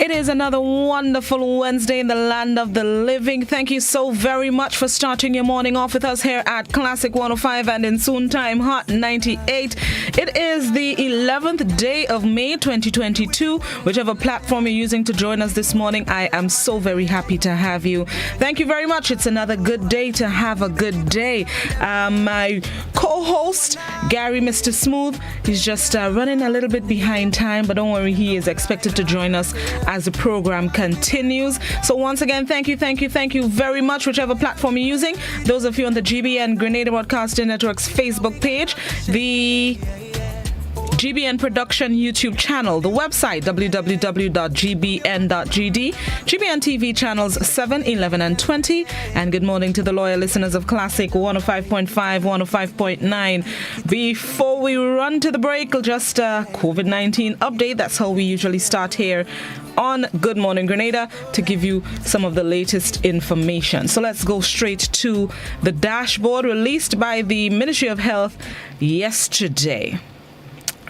It is another wonderful Wednesday in the land of the living. Thank you so very much for starting your morning off with us here at Classic 105 and in soon time Hot 98. It is the 11th day of May 2022. Whichever platform you're using to join us this morning, I am so very happy to have you. Thank you very much. It's another good day to have a good day. My co-host, Gary Mr. Smooth, he's just running a little bit behind time, but don't worry, he is expected to join us as the program continues. So once again, thank you very much, whichever platform you're using. Those of you on the GBN Grenada Broadcasting Network's Facebook page, the GBN Production YouTube channel, the website www.gbn.gd, GBN TV channels 7, 11 and 20, and good morning to the loyal listeners of Classic 105.5, 105.9. Before we run to the break, just a COVID-19 update. That's how we usually start here on Good Morning Grenada, to give you some of the latest information. So let's go straight to the dashboard released by the Ministry of Health yesterday.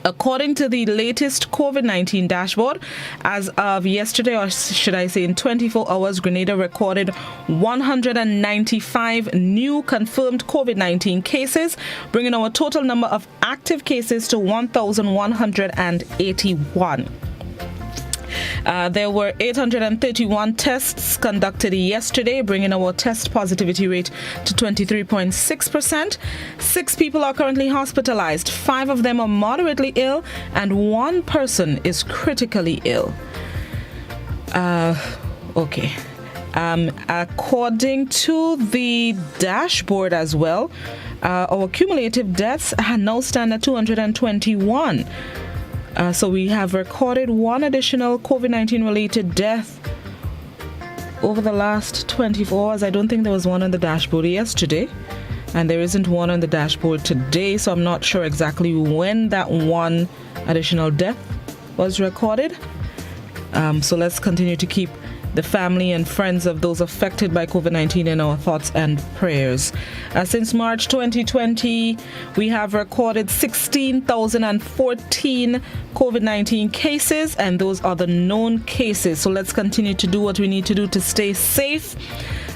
According to the latest COVID-19 dashboard, as of yesterday, or should I say in 24 hours, Grenada recorded 195 new confirmed COVID-19 cases, bringing our total number of active cases to 1,181. There were 831 tests conducted yesterday, bringing our test positivity rate to 23.6%. 6 people are currently hospitalized. 5 of them are moderately ill, and 1 person is critically ill. Okay. According to the dashboard as well, our cumulative deaths now stand at 221. So we have recorded 1 additional COVID-19 related death over the last 24 hours. I don't think there was one on the dashboard yesterday, and there isn't one on the dashboard today, so I'm not sure exactly when that 1 additional death was recorded. So let's continue to keep the family and friends of those affected by COVID-19 in our thoughts and prayers. Since March 2020, we have recorded 16,014 COVID-19 cases, and those are the known cases. So let's continue to do what we need to do to stay safe.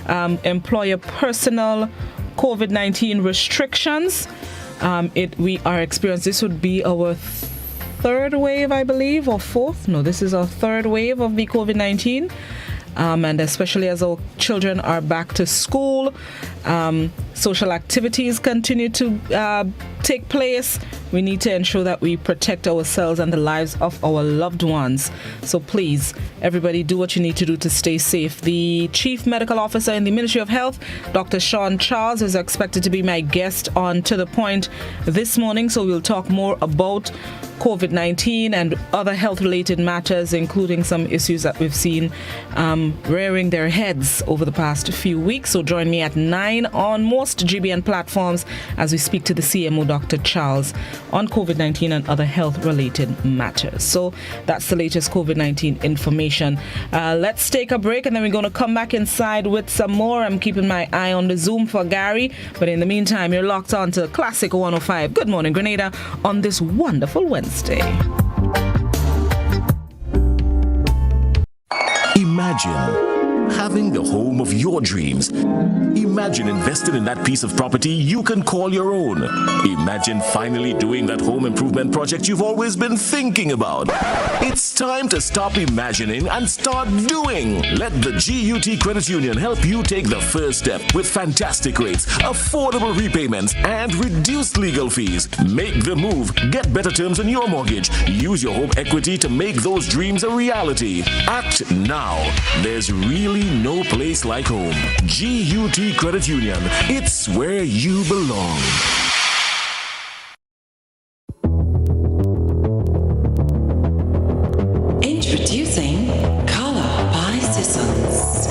Employer personal COVID-19 restrictions. We are experiencing, this would be our third wave, I believe, or fourth. No, this is our third wave of the COVID-19. And especially as our children are back to school, social activities continue to take place. We need to ensure that we protect ourselves and the lives of our loved ones. So please, everybody, do what you need to do to stay safe. The Chief Medical Officer in the Ministry of Health, Dr. Sean Charles, is expected to be my guest on To The Point this morning. So we'll talk more about COVID-19 and other health-related matters, including some issues that we've seen rearing their heads over the past few weeks. So join me at 9 on most GBN platforms as we speak to the CMO, Dr. Charles, on COVID-19 and other health-related matters. So that's the latest COVID-19 information. Let's take a break, and then we're going to come back inside with some more. I'm keeping my eye on the Zoom for Gary, but in the meantime, you're locked on to Classic 105. Good morning, Grenada, on this wonderful Wednesday. Imagine having the home of your dreams. Imagine investing in that piece of property you can call your own. Imagine finally doing that home improvement project you've always been thinking about. It's time to stop imagining and start doing. Let the GUT Credit Union help you take the first step with fantastic rates, affordable repayments, and reduced legal fees. Make the move. Get better terms on your mortgage. Use your home equity to make those dreams a reality. Act now. There's really no place like home. GUT Credit Union. It's where you belong. Introducing Color by Sissons.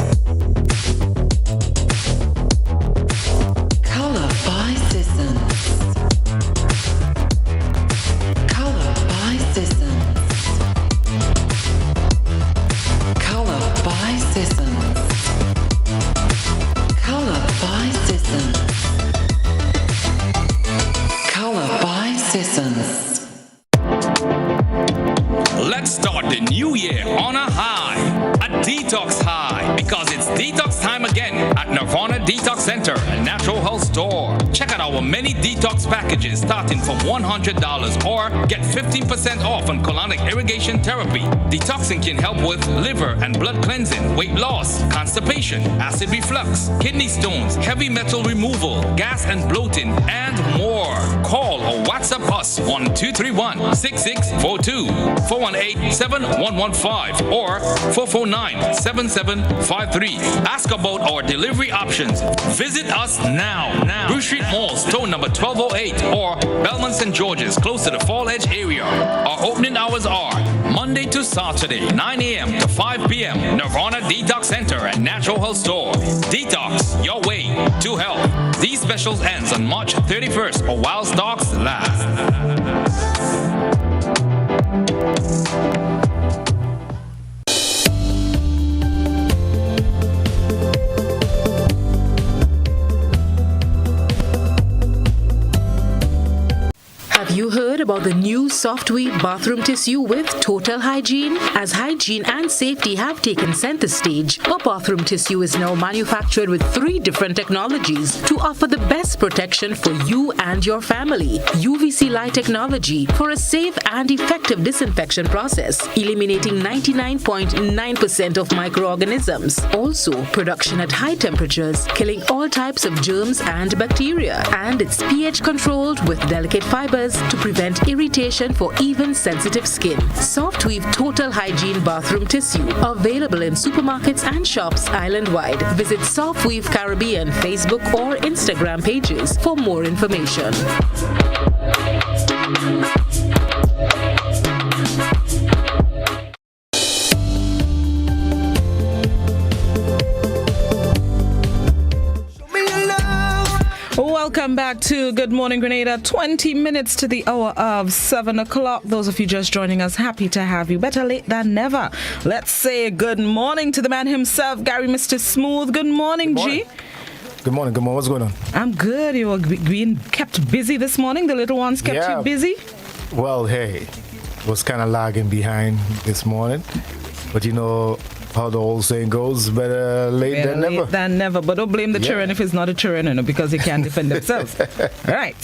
Color by Sissons. Color by Sissons. Color by Sissons. Color by Sissons. Color by Sissons. Start the new year on a high, a detox high, because it's detox time again at Nirvana Detox Center and Natural Health Store. Check out our many detox packages starting from $100 or get 15% off on colonic irrigation therapy. Detoxing can help with liver and blood cleansing, weight loss, constipation, acid reflux, kidney stones, heavy metal removal, gas and bloating, and more. Call or WhatsApp us on 231-6642, 418-7115, or 449-7753. Ask about our delivery options. Visit us now. Bruce Street Mall, store number 1208, or Belmont St. George's, close to the Fall Edge area. Our opening hours are Monday to Saturday, 9 a.m. to 5 p.m. Nirvana Detox Center and Natural Health Store. Detox your way to health. These specials ends on March 31st or while stocks last. Have you heard about the new Softweave bathroom tissue with total hygiene? As hygiene and safety have taken center stage, our bathroom tissue is now manufactured with 3 different technologies to offer the best protection for you and your family. UVC light technology for a safe and effective disinfection process, eliminating 99.9% of microorganisms. Also, production at high temperatures, killing all types of germs and bacteria. And it's pH controlled with delicate fibers to prevent irritation for even sensitive skin. Softweave Total Hygiene Bathroom Tissue, available in supermarkets and shops island-wide. Visit Softweave Caribbean Facebook or Instagram pages for more information. Welcome back to Good Morning Grenada. 20 minutes to the hour of 7 o'clock. Those of you just joining us, happy to have you. Better late than never. Let's say good morning to the man himself, Gary, Mr. Smooth. Good morning, G. Good morning. What's going on? I'm good. You were being kept busy this morning. The little ones kept you busy? Well, hey, was kind of lagging behind this morning. But you know how the old saying goes, better late than never. Late than never. But don't blame the children if it's not a children, you know, because they can't defend themselves. Right.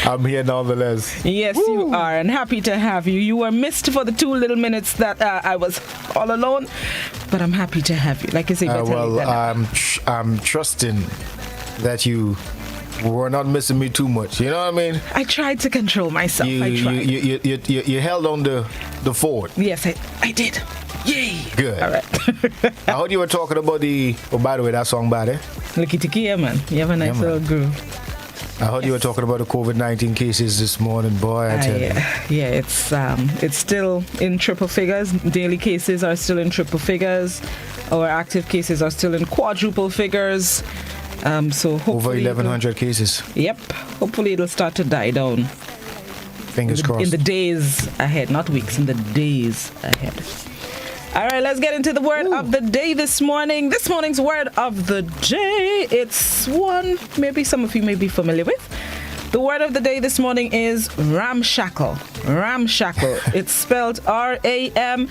I'm here nonetheless. Yes, you are, and happy to have you. You were missed for the 2 little minutes that I was all alone, but I'm happy to have you. Like I say, I'm trusting that you were not missing me too much. You know what I mean? I tried to control myself. You held on the fort. Yes, I did. Yay! Good. All right. I heard you were talking about by the way, that song bad, eh? Licky Tiki, yeah, man. You have a nice little groove. I heard you were talking about the COVID-19 cases this morning, boy. I tell you. Yeah, it's still in triple figures. Daily cases are still in triple figures. Our active cases are still in quadruple figures. So hopefully over 1,100 cases. Yep. Hopefully it'll start to die down. Fingers crossed. In the days ahead, not weeks, in the days ahead. All right, let's get into the word of the day this morning. This morning's word of the day, it's one maybe some of you may be familiar with. The word of the day this morning is ramshackle. Ramshackle. It's spelled R-A-M-S-H-A-C-K-L-E.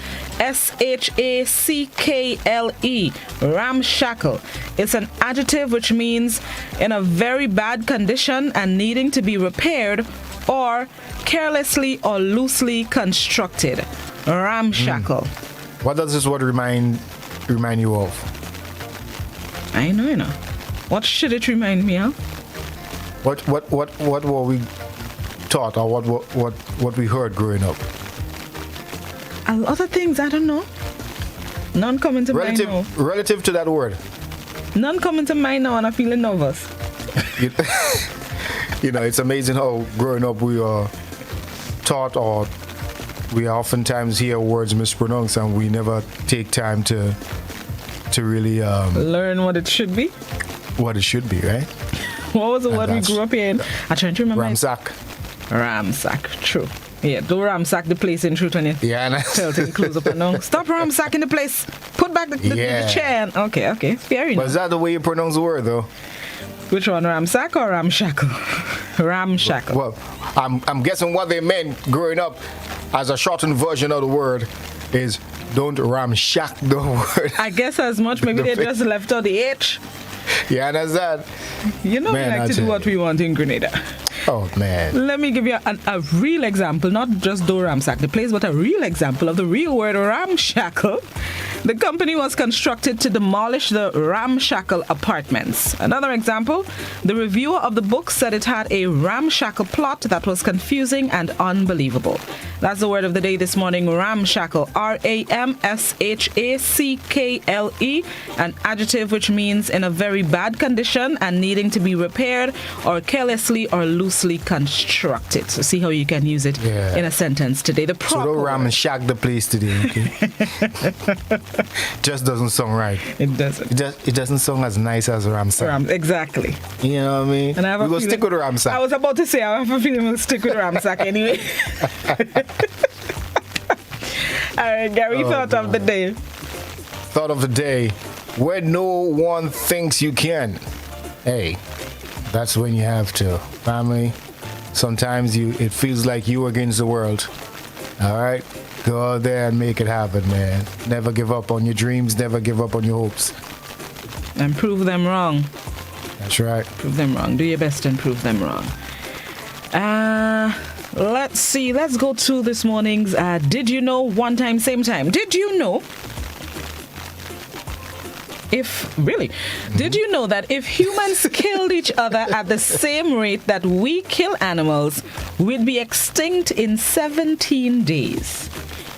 Ramshackle. It's an adjective which means in a very bad condition and needing to be repaired or carelessly or loosely constructed. Ramshackle. What does this word remind you of? I know. What should it remind me of? What were we taught, or what we heard growing up? A lot of things, I don't know. None coming to mind now. Relative to that word? None coming to mind now, and I'm feeling nervous. You know, it's amazing how growing up we are taught, or we oftentimes hear words mispronounced, and we never take time to really learn what it should be. What it should be, right? What was the word we grew up in? I'm trying to remember. Ramsack. True. Yeah, don't ramsack the place in truth when you tell to close up and down. Stop ransacking the place. Put back the chair. Okay. Fair enough. But is that the way you pronounce the word, though? Which one, ramsack or ramshackle? Ramshackle. Well, I'm guessing what they meant growing up. as a shortened version of the word, is don't ramshack the word. I guess as much. Maybe they just left out the H. You understand? You know, Man, we like to do what we want in Grenada. Oh, man. Let me give you a real example, not just do ramsack the place, but a real example of the real word ramshackle. The company was constructed to demolish the ramshackle apartments. Another example, the reviewer of the book said it had a ramshackle plot that was confusing and unbelievable. That's the word of the day this morning, ramshackle. R-A-M-S-H-A-C-K-L-E, an adjective which means in a very bad condition and needing to be repaired or carelessly or loosely constructed. So see how you can use it in a sentence today. The proper so don't ramshack the place today, okay? Just doesn't sound right. It doesn't. It doesn't sound as nice as ramsack. Exactly. You know what I mean? And We'll stick with ramsack. I was about to say, I have a feeling we'll stick with ramsack anyway. All right, Gary, thought of the day. Thought of the day. When no one thinks you can. Hey, that's when you have to. Family, sometimes it feels like you against the world. All right? Go out there and make it happen, man. Never give up on your dreams. Never give up on your hopes. And prove them wrong. That's right. Prove them wrong. Do your best and prove them wrong. Let's see. Let's go to this morning's Did You Know? One time, same time. Did you know? Did you know that if humans killed each other at the same rate that we kill animals, we'd be extinct in 17 days?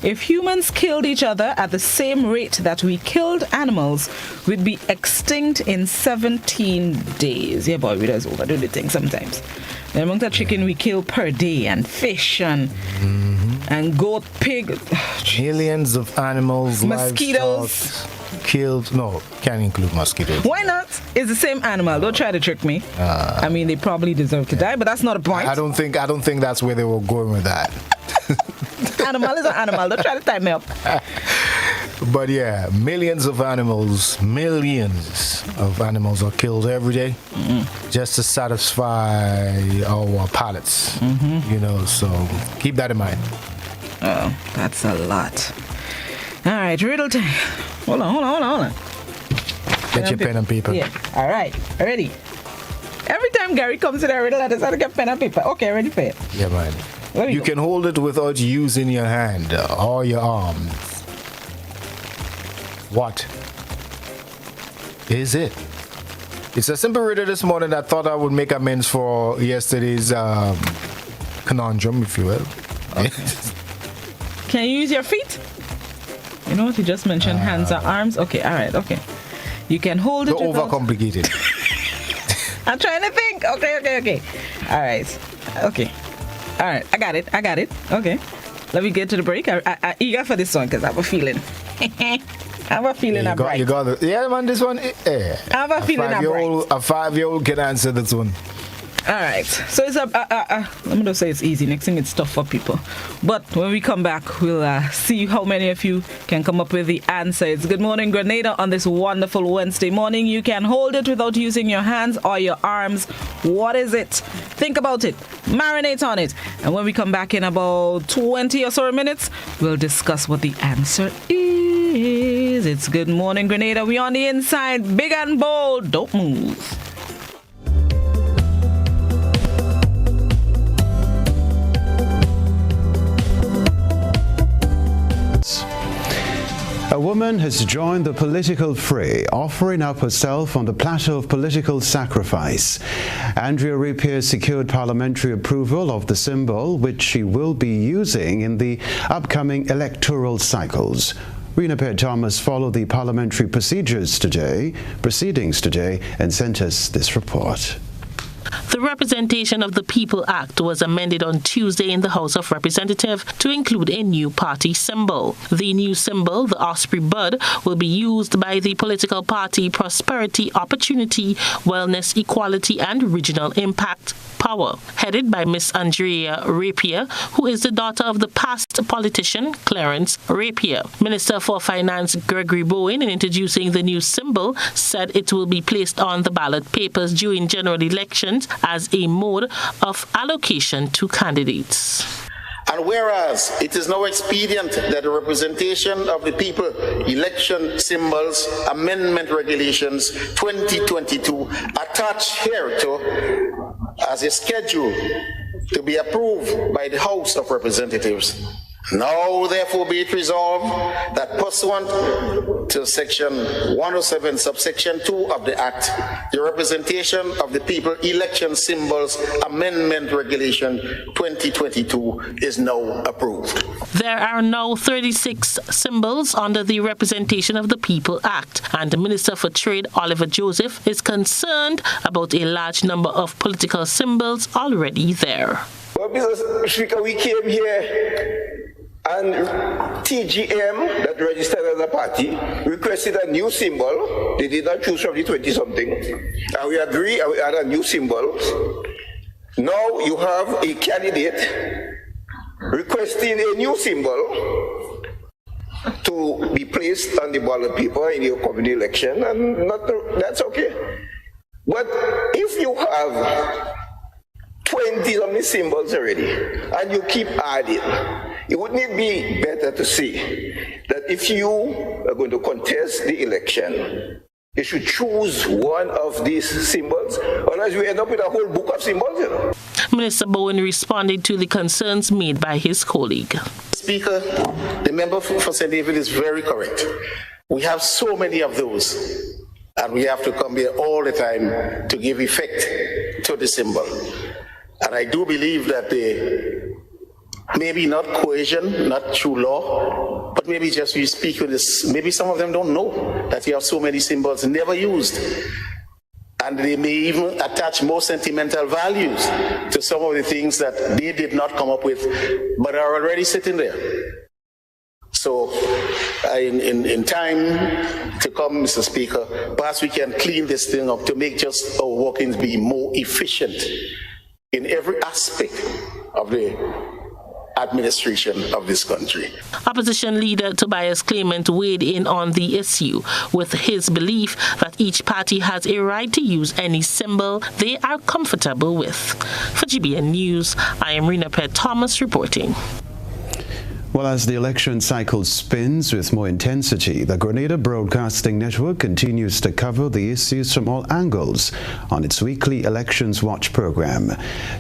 If humans killed each other at the same rate that we killed animals, we'd be extinct in 17 days. Yeah, boy, we just overdo the thing sometimes. The amount of chicken we kill per day, and fish, and goat, pig. Millions of animals, mosquitoes. livestock killed. No, can't include mosquitoes. Why not? It's the same animal. Don't try to trick me. I mean, they probably deserve to die, but that's not a point. I don't think that's where they were going with that. Animal is an animal. Don't try to tie me up. But yeah, millions of animals are killed every day just to satisfy our palates. You know, so keep that in mind. Oh, that's a lot. All right, riddle time. Hold on. Get your pen and paper. Yeah. All right, ready. Every time Gary comes to the riddle, I decide to get pen and paper. Okay, ready for it. Yeah, man. You can hold it without using your hand or your arms. What is it? It's a simple riddle this morning. I thought I would make amends for yesterday's conundrum, if you will. Okay. Can you use your feet? You know what you just mentioned? Hands or arms? Okay, all right, okay. You can hold it. Don't overcomplicate it. I'm trying to think. Okay. All right. Okay. All right. I got it. Okay. Let me get to the break. I'm eager for this one because I have a feeling. I have a feeling I'm right. You got it. Yeah, man, this one. I have a feeling I'm right. A 5-year-old can answer this one. All right. So it's let me just say it's easy. Next thing it's tough for people. But when we come back, we'll see how many of you can come up with the answer. It's Good Morning Grenada on this wonderful Wednesday morning. You can hold it without using your hands or your arms. What is it? Think about it. Marinate on it. And when we come back in about 20 or so minutes, we'll discuss what the answer is. It's Good Morning Grenada. We on the inside. Big and bold. Don't move. A woman has joined the political fray, offering up herself on the platter of political sacrifice. Andrea Rapier secured parliamentary approval of the symbol, which she will be using in the upcoming electoral cycles. Rena Perry-Thomas followed the parliamentary proceedings today, and sent us this report. The Representation of the People Act was amended on Tuesday in the House of Representatives to include a new party symbol. The new symbol, the Osprey Bud, will be used by the political party Prosperity, Opportunity, Wellness, Equality and Regional Impact Power, headed by Miss Andrea Rapier, who is the daughter of the past politician Clarence Rapier. Minister for Finance Gregory Bowen, in introducing the new symbol, said it will be placed on the ballot papers during general elections as a mode of allocation to candidates. And whereas it is now expedient that the representation of the people election symbols amendment regulations 2022 attached hereto as a schedule to be approved by the House of Representatives. Now, therefore, be it resolved that pursuant to Section 107, subsection 2 of the Act, the representation of the people election symbols amendment regulation 2022 is now approved. There are now 36 symbols under the Representation of the People Act, and the Minister for Trade, Oliver Joseph, is concerned about a large number of political symbols already there. Well, Mr. Speaker, we came here and TGM, that registered as a party, requested a new symbol. They did not choose from the 20-something. And we agree and we add a new symbol. Now you have a candidate requesting a new symbol to be placed on the ballot paper in your community election, and that's okay. But if you have 20-something symbols already, and you keep adding, it wouldn't it be better to say that if you are going to contest the election, you should choose one of these symbols, otherwise we end up with a whole book of symbols, you know. Minister Bowen responded to the concerns made by his colleague. Speaker, the member for St. David is very correct. We have so many of those, and we have to come here all the time to give effect to the symbol. And I do believe that maybe not coercion, not through law, but maybe just we speak with this. Maybe some of them don't know that you have so many symbols never used. And they may even attach more sentimental values to some of the things that they did not come up with, but are already sitting there. So in time to come, Mr. Speaker, perhaps we can clean this thing up to make just our workings be more efficient in every aspect of the administration of this country. Opposition leader Tobias Clement weighed in on the issue with his belief that each party has a right to use any symbol they are comfortable with. For GBN News, I am Rena Pett Thomas reporting. Well, as the election cycle spins with more intensity, the Grenada Broadcasting Network continues to cover the issues from all angles on its weekly Elections Watch program.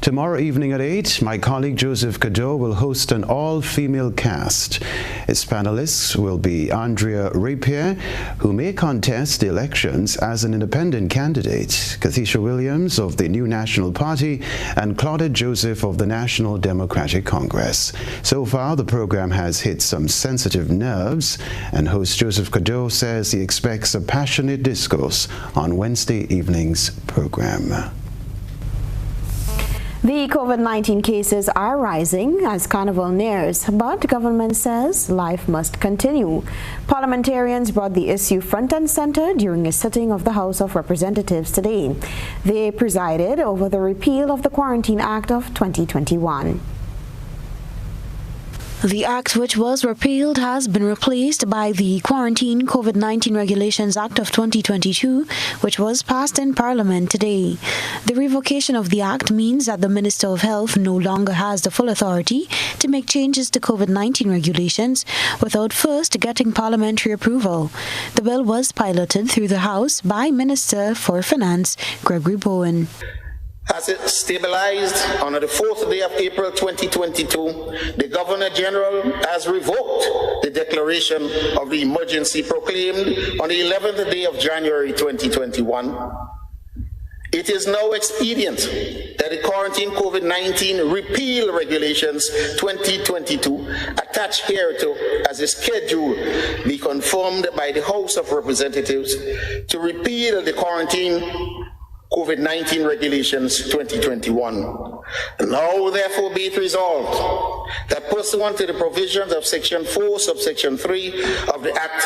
Tomorrow evening at 8, my colleague Joseph Cadeau will host an all-female cast. Its panelists will be Andrea Rapier, who may contest the elections as an independent candidate, Kathisha Williams of the New National Party, and Claudette Joseph of the National Democratic Congress. So far, the program has hit some sensitive nerves, and host Joseph Cadeau says he expects a passionate discourse on Wednesday evening's program. The COVID-19 cases are rising as Carnival nears, but government says life must continue. Parliamentarians brought the issue front and center during a sitting of the House of Representatives today. They presided over the repeal of the Quarantine Act of 2021. The act, which was repealed, has been replaced by the Quarantine COVID-19 Regulations Act of 2022, which was passed in Parliament today. The revocation of the act means that the Minister of Health no longer has the full authority to make changes to COVID-19 regulations without first getting parliamentary approval. The bill was piloted through the House by Minister for Finance, Gregory Bowen. As it stabilized on the 4th day of April 2022, the Governor General has revoked the declaration of the emergency proclaimed on the 11th day of January 2021. It is now expedient that the Quarantine COVID-19 Repeal Regulations 2022 attached hereto as a schedule be confirmed by the House of Representatives to repeal the Quarantine COVID-19 Regulations 2021. Now, therefore, be it resolved that pursuant to the provisions of Section 4, subsection 3 of the Act,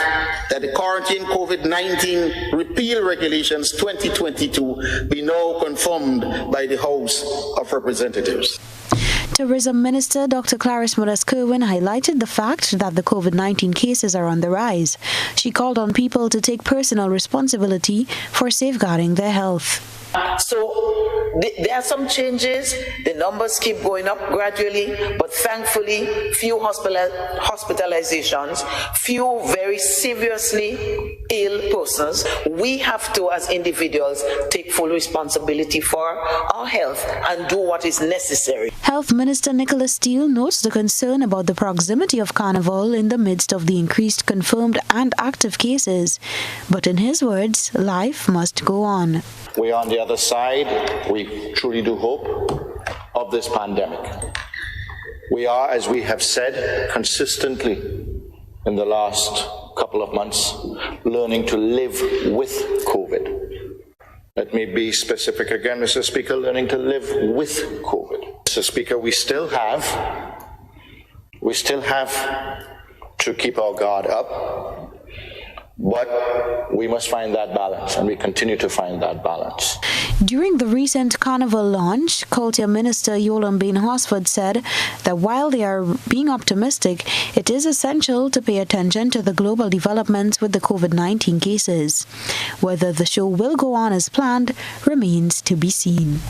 that the Quarantine COVID-19 Repeal Regulations 2022 be now confirmed by the House of Representatives. Tourism Minister Dr. Clarice Modas-Kerwin highlighted the fact that the COVID-19 cases are on the rise. She called on people to take personal responsibility for safeguarding their health. So there are some changes. The numbers keep going up gradually, but thankfully, few hospitalizations, few very seriously ill persons. We have to, as individuals, take full responsibility for our health and do what is necessary. Health Minister Nicholas Steele notes the concern about the proximity of Carnival in the midst of the increased confirmed and active cases. But in his words, life must go on. We are on the other side, we truly do hope, of this pandemic. We are, as we have said consistently in the last couple of months, learning to live with COVID. Let me be specific again, Mr. Speaker, learning to live with COVID. Mr. Speaker, we still have to keep our guard up. But we must find that balance, and we continue to find that balance. During the recent Carnival launch, Culture Minister Yolam Bain Horsford said that while they are being optimistic, it is essential to pay attention to the global developments with the COVID-19 cases. Whether the show will go on as planned remains to be seen.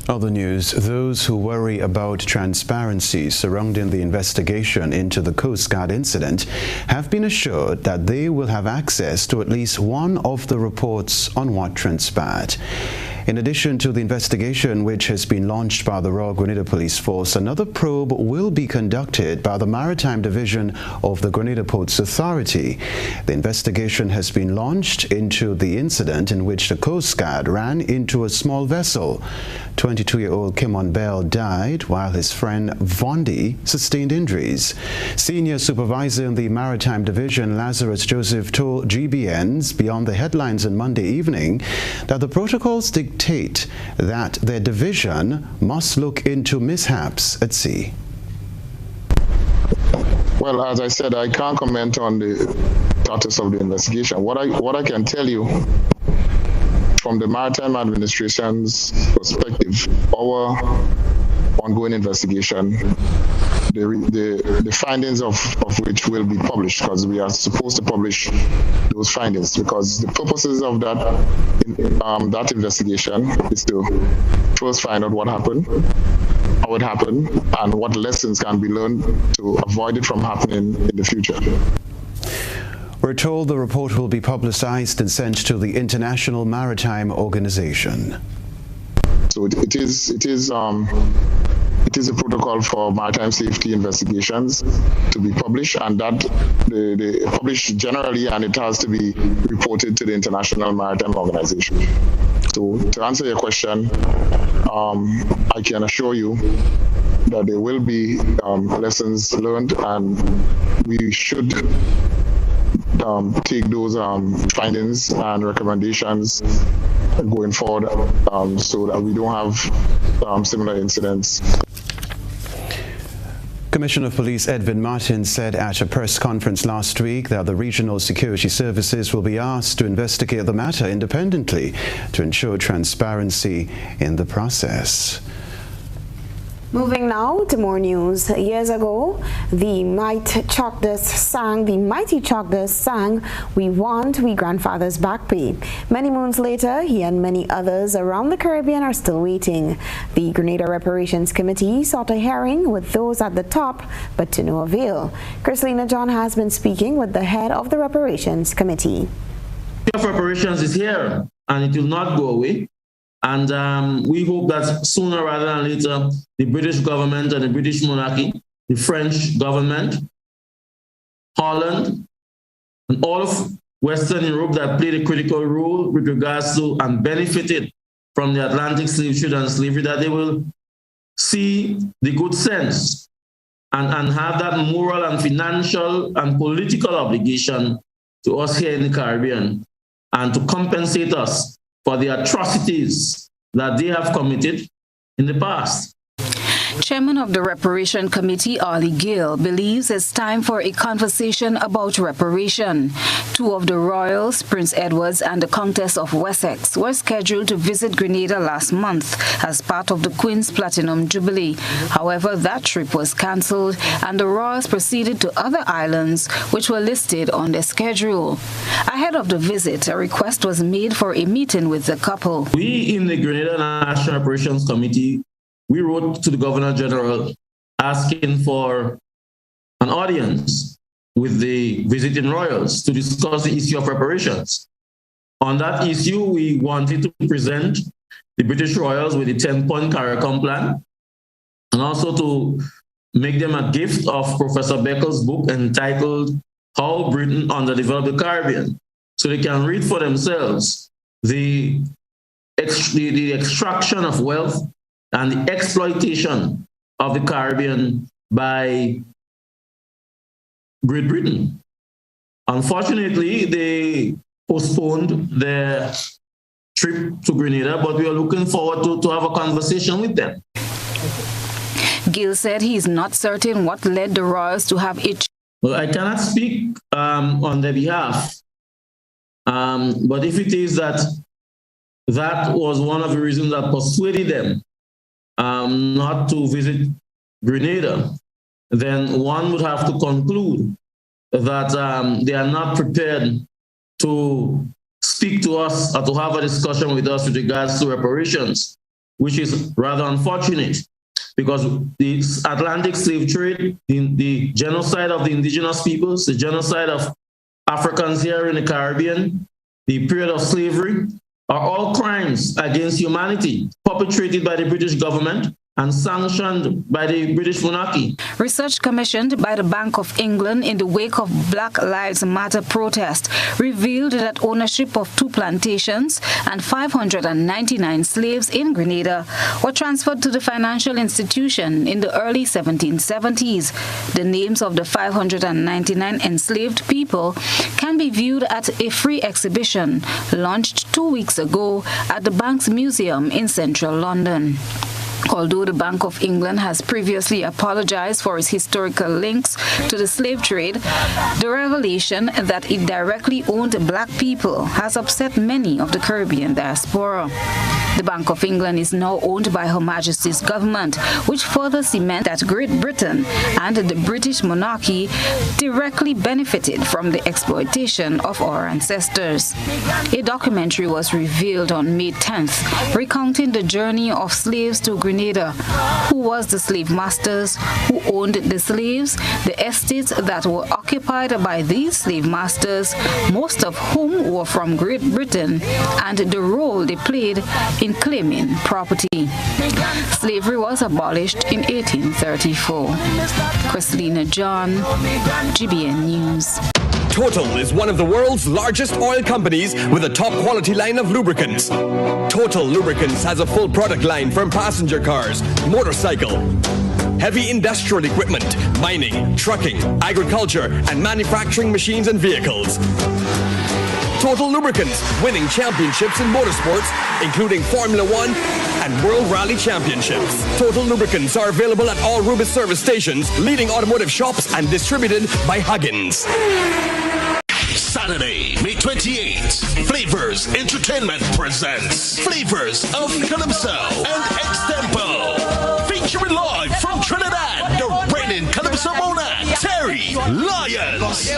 Other news, those who worry about transparency surrounding the investigation into the Coast Guard incident have been assured that they will have access to at least one of the reports on what transpired. In addition to the investigation which has been launched by the Royal Grenada Police Force, another probe will be conducted by the Maritime Division of the Grenada Ports Authority. The investigation has been launched into the incident in which the Coast Guard ran into a small vessel. 22-year-old Kimon Bell died while his friend Vondi sustained injuries. Senior Supervisor in the Maritime Division, Lazarus Joseph, told GBN's Beyond the Headlines on Monday evening that the protocols dictate that their division must look into mishaps at sea. Well, as I said, I can't comment on the status of the investigation. What I can tell you from the Maritime Administration's perspective, our ongoing investigation, the findings of which will be published, because we are supposed to publish those findings, because the purposes of that investigation is to first find out what happened, how it happened, and what lessons can be learned to avoid it from happening in the future. We're told the report will be publicized and sent to the International Maritime Organization. So it is a protocol for maritime safety investigations to be published, and that they publish generally, and it has to be reported to the International Maritime Organization. So to answer your question, I can assure you that there will be lessons learned, and we should take those findings and recommendations going forward, so that we don't have similar incidents. Commissioner of Police Edwin Martin said at a press conference last week that the regional security services will be asked to investigate the matter independently to ensure transparency in the process. Moving now to more news. Years ago, the mighty Choctaws sang, "We Want We Grandfathers Back Pay." Many moons later, he and many others around the Caribbean are still waiting. The Grenada Reparations Committee sought a hearing with those at the top, but to no avail. Chrislina John has been speaking with the head of the Reparations Committee. Reparations is here, and it will not go away. And we hope that sooner rather than later, the British government and the British monarchy, the French government, Holland, and all of Western Europe that played a critical role with regards to and benefited from the Atlantic slave trade and slavery, that they will see the good sense and have that moral and financial and political obligation to us here in the Caribbean, and to compensate us for the atrocities that they have committed in the past. Chairman of the Reparation Committee, Ali Gill, believes it's time for a conversation about reparation. Two of the royals, Prince Edward and the Countess of Wessex, were scheduled to visit Grenada last month as part of the Queen's Platinum Jubilee. However, that trip was cancelled and the royals proceeded to other islands which were listed on their schedule. Ahead of the visit, a request was made for a meeting with the couple. We in the Grenada National Reparations Committee, we wrote to the Governor General asking for an audience with the visiting royals to discuss the issue of reparations. On that issue, we wanted to present the British royals with the 10-point CARICOM plan and also to make them a gift of Professor Beckel's book entitled How Britain Underdeveloped the Caribbean, so they can read for themselves the extraction of wealth and the exploitation of the Caribbean by Great Britain. Unfortunately, they postponed their trip to Grenada, but we are looking forward to have a conversation with them. Gill said he is not certain what led the royals to have it. Well, I cannot speak on their behalf, but if it is that was one of the reasons that persuaded them not to visit Grenada, then one would have to conclude that they are not prepared to speak to us or to have a discussion with us with regards to reparations, which is rather unfortunate because the Atlantic slave trade, the genocide of the indigenous peoples, the genocide of Africans here in the Caribbean, the period of slavery, are all crimes against humanity perpetrated by the British government and sanctioned by the British monarchy. Research commissioned by the Bank of England in the wake of Black Lives Matter protest revealed that ownership of 2 plantations and 599 slaves in Grenada were transferred to the financial institution in the early 1770s. The names of the 599 enslaved people can be viewed at a free exhibition launched 2 weeks ago at the Bank's Museum in central London. Although the Bank of England has previously apologized for its historical links to the slave trade, the revelation that it directly owned black people has upset many of the Caribbean diaspora. The Bank of England is now owned by Her Majesty's government, which further cements that Great Britain and the British monarchy directly benefited from the exploitation of our ancestors. A documentary was revealed on May 10th, recounting the journey of slaves to Grenada, who was the slave masters, who owned the slaves, the estates that were occupied by these slave masters, most of whom were from Great Britain, and the role they played in claiming property. Slavery was abolished in 1834. Christina John, GBN News. Total is one of the world's largest oil companies with a top quality line of lubricants. Total Lubricants has a full product line from passenger cars, motorcycle, heavy industrial equipment, mining, trucking, agriculture, and manufacturing machines and vehicles. Total Lubricants, winning championships in motorsports, including Formula One and World Rally Championships. Total Lubricants are available at all Rubis service stations, leading automotive shops, and distributed by Huggins. Saturday, May 28th, Flavors Entertainment presents Flavors of Calypso and Extempo. Featuring live from Trinidad, the reigning Calypso monarch, Terry Lyons.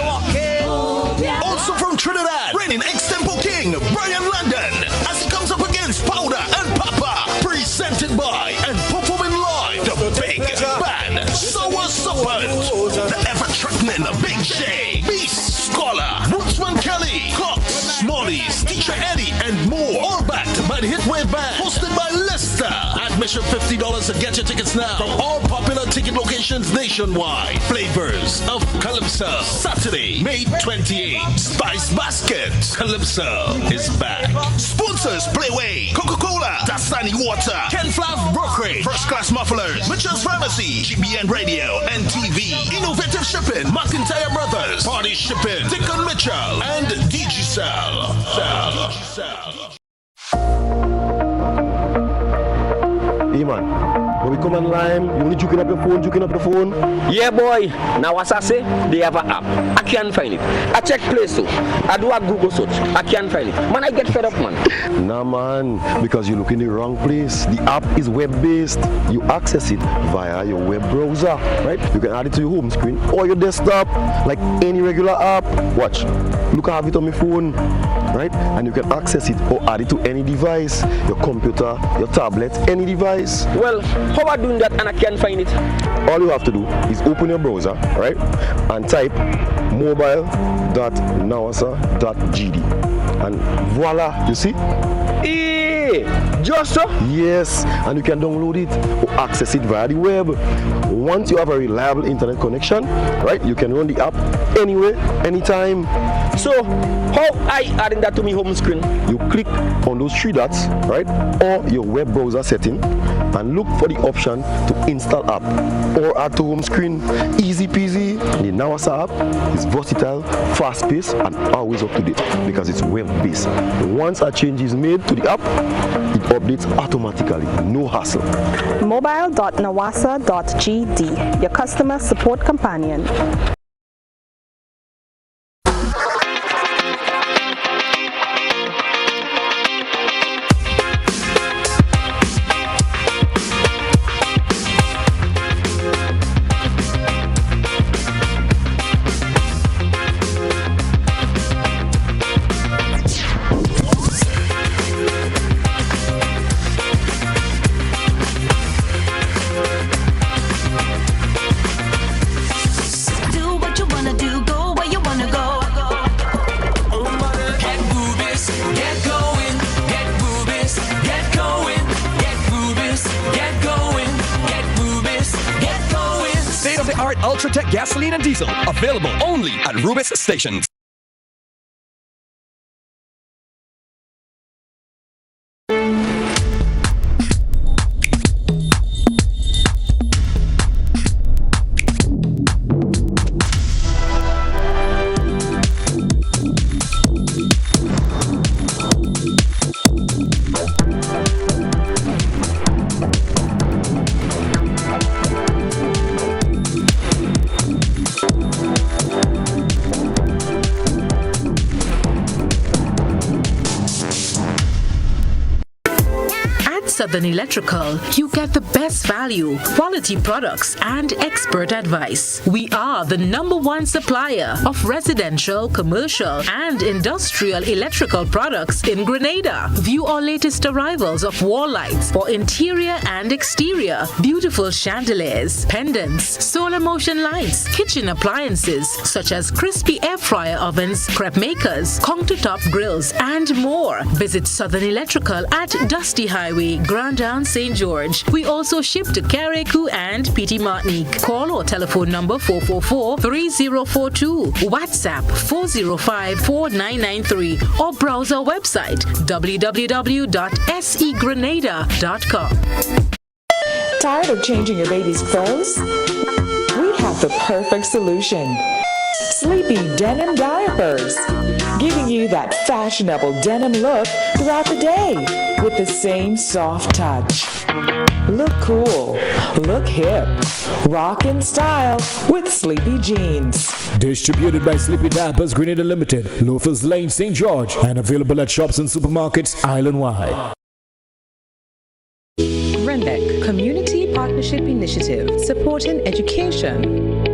Also from Trinidad, reigning Extempo king, Brian London, as he comes up against Powder and Papa, presented by and performing live, the big band, Sour Serpent, the ever-threatening Big Shay, Beast, Scholar, Woodsman Kelly, Cox, Smallies, Teacher Eddie, and more. All backed by the Hitwave Band, hosted by Lester. Admission $50 to get your tickets now from all popular ticket locations nationwide. Flavors of Calypso, Saturday, May 28th. Spice Basket, Calypso is back. Sponsors: Playway, Coca-Cola, Dasani Water, Ken Flav Brokerage, First Class Mufflers, Mitchell's Pharmacy, GBN Radio and TV, Innovative Shipping, McIntyre Brothers, Party Shipping, Dickon Mitchell, and Digicel. Hey man, when we come and lime. You only juking up your phone. Yeah, boy. Now, as I say, they have an app. I can't find it. I check Play Store. I do a Google search. I can't find it. Man, I get fed up, man. Nah, man, because you look in the wrong place. The app is web-based. You access it via your web browser, right? You can add it to your home screen or your desktop, like any regular app. Watch. Look, I have it on my phone, right? And you can access it or add it to any device, your computer, your tablet, any device. Well, how am I doing that and I can't find it? All you have to do is open your browser, right? And type mobile.nawasa.gd. And voila, you see? Just so? Yes, and you can download it or access it via the web. Once you have a reliable internet connection, right, you can run the app anywhere, anytime. So, how I adding that to my home screen? You click on those three dots, right, or your web browser setting, and look for the option to install app or add to home screen. Easy peasy. The Nawasa app is versatile, fast-paced, and always up to date because it's web-based. Once a change is made to the app, it updates automatically, no hassle. Mobile.nawasa.gd, your customer support companion. State-of-the-art Ultratech gasoline and diesel, available only at Rubis stations. Southern Electrical, you get the best value, quality products, and expert advice. We are the #1 supplier of residential, commercial, and industrial electrical products in Grenada. View our latest arrivals of wall lights for interior and exterior, beautiful chandeliers, pendants, solar motion lights, kitchen appliances such as crispy air fryer ovens, crepe makers, countertop grills, and more. Visit Southern Electrical at Dusty Highway, Grand Down, St. George. We also ship to Carriacou and Petit Martinique. Call our telephone number 444-3042, WhatsApp 405-4993, or browse our website www.segrenada.com. Tired of changing your baby's clothes? We have the perfect solution. Sleepy denim diapers, giving you that fashionable denim look throughout the day with the same soft touch. Look cool, look hip, rock in style with Sleepy Jeans. Distributed by Sleepy Diapers Grenada Limited, Loafers Lane, St. George, and available at shops and supermarkets island-wide. RENDEC Community Partnership Initiative, supporting education.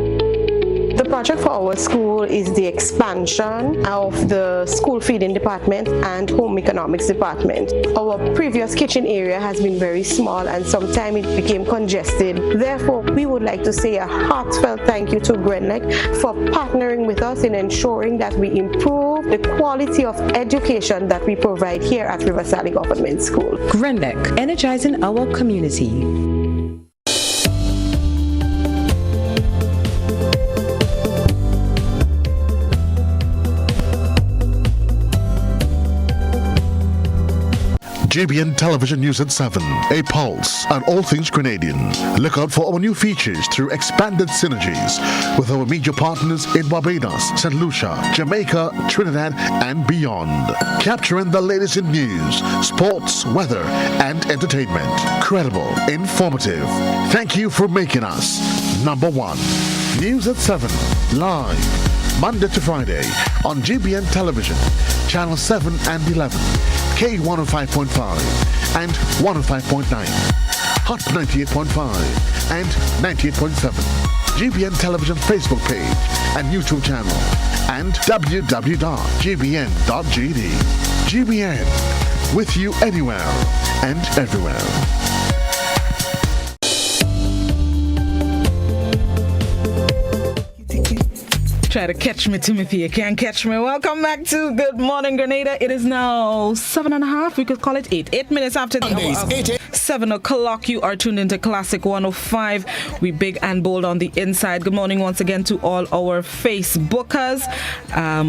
The project for our school is the expansion of the school feeding department and home economics department. Our previous kitchen area has been very small and sometimes it became congested. Therefore, we would like to say a heartfelt thank you to Grenada for partnering with us in ensuring that we improve the quality of education that we provide here at Riverside Government School. RENDEC, energizing our community. GBN Television News at 7, a pulse on all things Grenadian. Look out for our new features through expanded synergies with our media partners in Barbados, St. Lucia, Jamaica, Trinidad, and beyond. Capturing the latest in news, sports, weather, and entertainment. Credible, informative. Thank you for making us number one. News at 7, live, Monday to Friday on GBN Television, Channel 7 and 11, K105.5 and 105.9, Hot 98.5 and 98.7, GBN Television Facebook page and YouTube channel, and www.gbn.gd. GBN, with you anywhere and everywhere. Try to catch me, Timothy. You can't catch me. Welcome back to Good Morning Grenada. It is now 7:30. We could call it 8. 8 minutes after the hour of 7 o'clock. You are tuned into Classic 105. We big and bold on the inside. Good morning once again to all our Facebookers.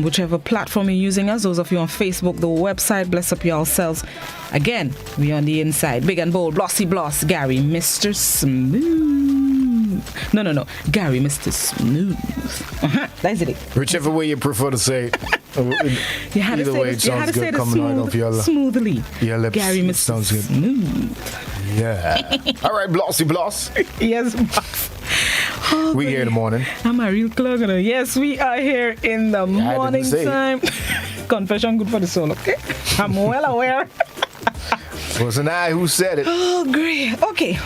Whichever platform you're using us. Those of you on Facebook, the website. Bless up yourselves. Again, we on the inside. Big and bold. Blossy Bloss. Gary, Mr. Smooth. No. Gary, Mr. Smooth. That's it. Whichever way you prefer to say it. You had Either to say way, it, it sounds good coming out of your smoothly. Your lips. Gary, Mr. Sounds good. Smooth. Yeah. All right, Blossy Bloss. Yes, boss. Oh, we here in the morning. I'm a real clog. Yes, we are here in the morning time. Confession good for the soul, okay? I'm well aware. Wasn't I who said it? Oh, great. Okay.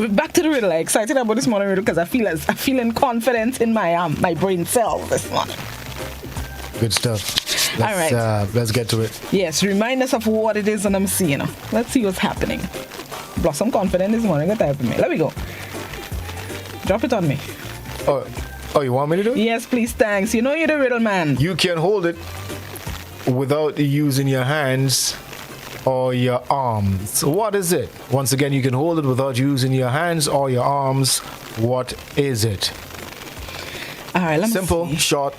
Back to the riddle. I'm excited about this morning riddle because I feeling confident in my brain cells this morning. Good stuff. All right. Let's get to it. Yes, remind us of what it is and I'm seeing. Let's see what's happening. Blossom confident this morning. Get type of me. Let me go. Drop it on me. Oh, you want me to do it? Yes, please. Thanks. You know you're the riddle man. You can hold it without using your hands or your arms. So what is it? Once again, you can hold it without using your hands or your arms. What is it? All right, let me Simple, see. short.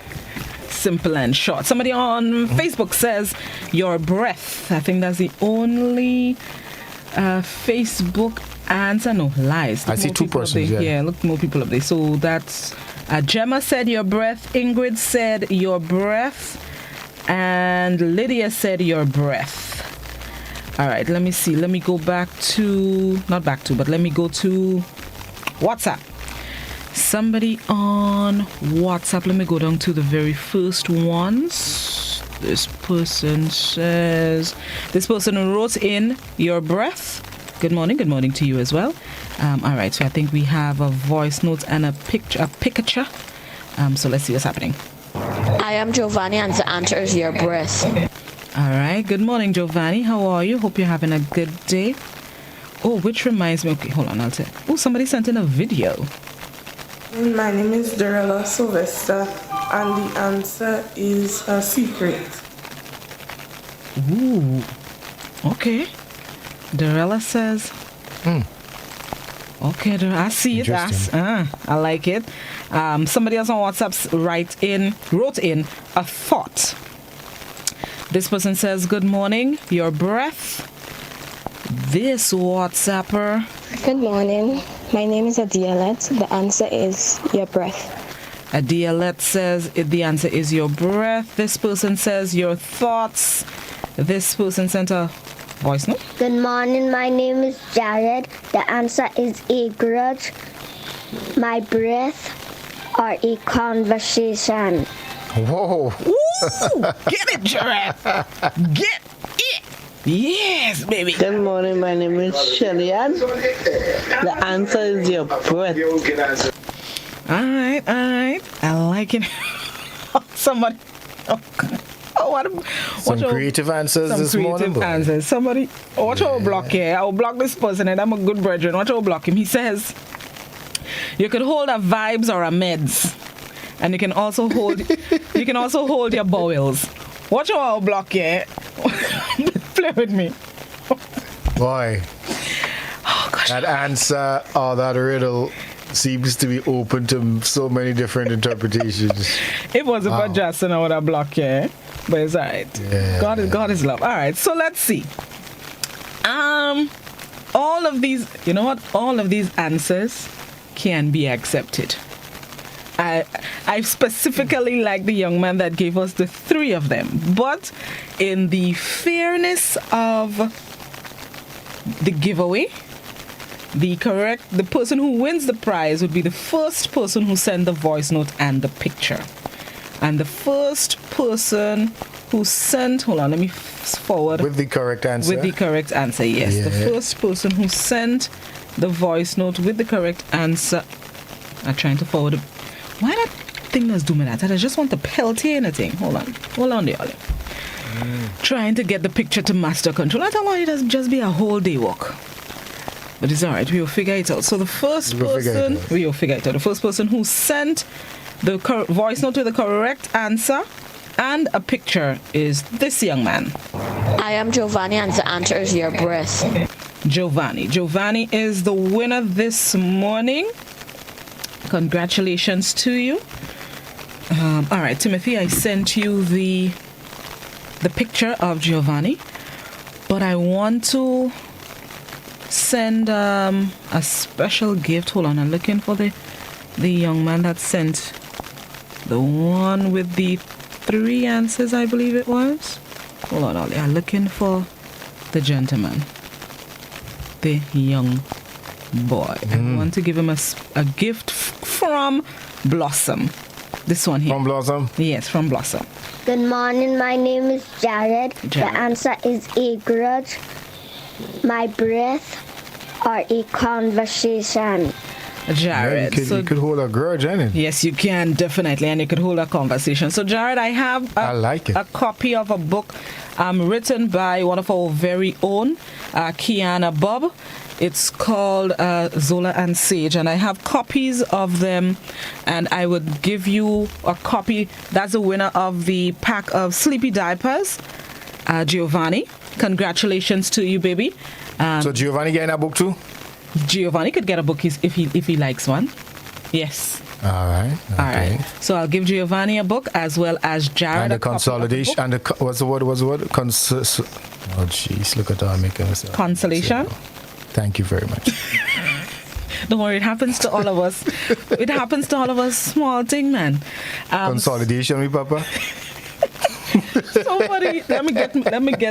Simple and short. Somebody on Facebook says your breath. I think that's the only Facebook answer. No, lies. I see two persons. Yeah, look, more people up there. So that's Gemma said your breath. Ingrid said your breath. And Lydia said your breath. All right, let me see. Let me go back to, but let me go to WhatsApp. Somebody on WhatsApp. Let me go down to the very first ones. This person wrote in your breath. Good morning to you as well. All right, so I think we have a voice note and a picture. So let's see what's happening. I am Giovanni and the answer is your breath. All right. Good morning, Giovanni. How are you? Hope you're having a good day. Oh, which reminds me. Okay, hold on. I'll tell. Oh, somebody sent in a video. My name is Darella Sylvester, and the answer is a secret. Ooh. Okay. Darella says. Okay, I see it. I like it. Somebody else on WhatsApp wrote in a thought. This person says, good morning, your breath. This WhatsApper. Good morning. My name is Adialet. The answer is your breath. Adialet says the answer is your breath. This person says your thoughts. This person sent a voice note. Good morning. My name is Jared. The answer is a grudge, my breath, or a conversation. Whoa. Ooh, get it, Jared. Get it. Yes, baby. Good morning. My name is Shellyan. The answer is your breath. All right. I like it. Somebody. Some creative answers this morning. Some creative answers. Somebody. Watch our block here. I'll block this person and I'm a good brethren. Watch our block him. He says, you could hold a vibes or a meds. And you can also hold your bowels. Watch our block here. Play with me. Boy. Oh, gosh. That answer or that riddle seems to be open to so many different interpretations. It wasn't for Justin or that block here. But it's all right. Yeah. God is love. All right, so let's see. All of these, you know what? All of these answers can be accepted. I specifically like the young man that gave us the 3 of them. But in the fairness of the giveaway, the person who wins the prize would be the first person who sent the voice note and the picture. And the first person who sent, hold on, let me forward. With the correct answer. With the correct answer, yes. Yeah. The first person who sent the voice note with the correct answer. I'm trying to forward it. Why that thing that's doing that? I just want to pelt here anything. Hold on there, Ollie. Trying to get the picture to master control. I don't know, it doesn't just be a whole day walk. But it's alright, we will figure it out. So the first person, we will figure it out. The first person who sent the voice note with the correct answer and a picture is this young man. I am Giovanni, and the answer is your breath. Giovanni is the winner this morning. Congratulations to you. All right, Timothy, I sent you the picture of Giovanni, but I want to send a special gift. Hold on, I'm looking for the young man that sent the one with the 3 answers, I believe it was. Hold on, Ollie, I'm looking for the gentleman, the young boy. I want to give him a gift from Blossom. This one here. From Blossom? Yes, from Blossom. Good morning, my name is Jared. The answer is a grudge, my breath, or a conversation. Jared. Yeah, you could hold a grudge, ain't it? Yes, you can, definitely, and you could hold a conversation. So, Jared, I have a copy of a book written by one of our very own, Kiana Bob. It's called Zola and Sage, and I have copies of them, and I would give you a copy. That's the winner of the pack of sleepy diapers, Giovanni. Congratulations to you, baby. So Giovanni getting a book too? Giovanni could get a book if he likes one. Yes. All right. Okay. All right. So I'll give Giovanni a book as well as Jared. And the consolidation. And the what's the word? Oh, jeez! Look at that, making us. Consolation. Thank you very much. Don't worry, it happens to all of us. It happens to all of us. Small thing, man. Consolidation, me papa. Somebody, let me get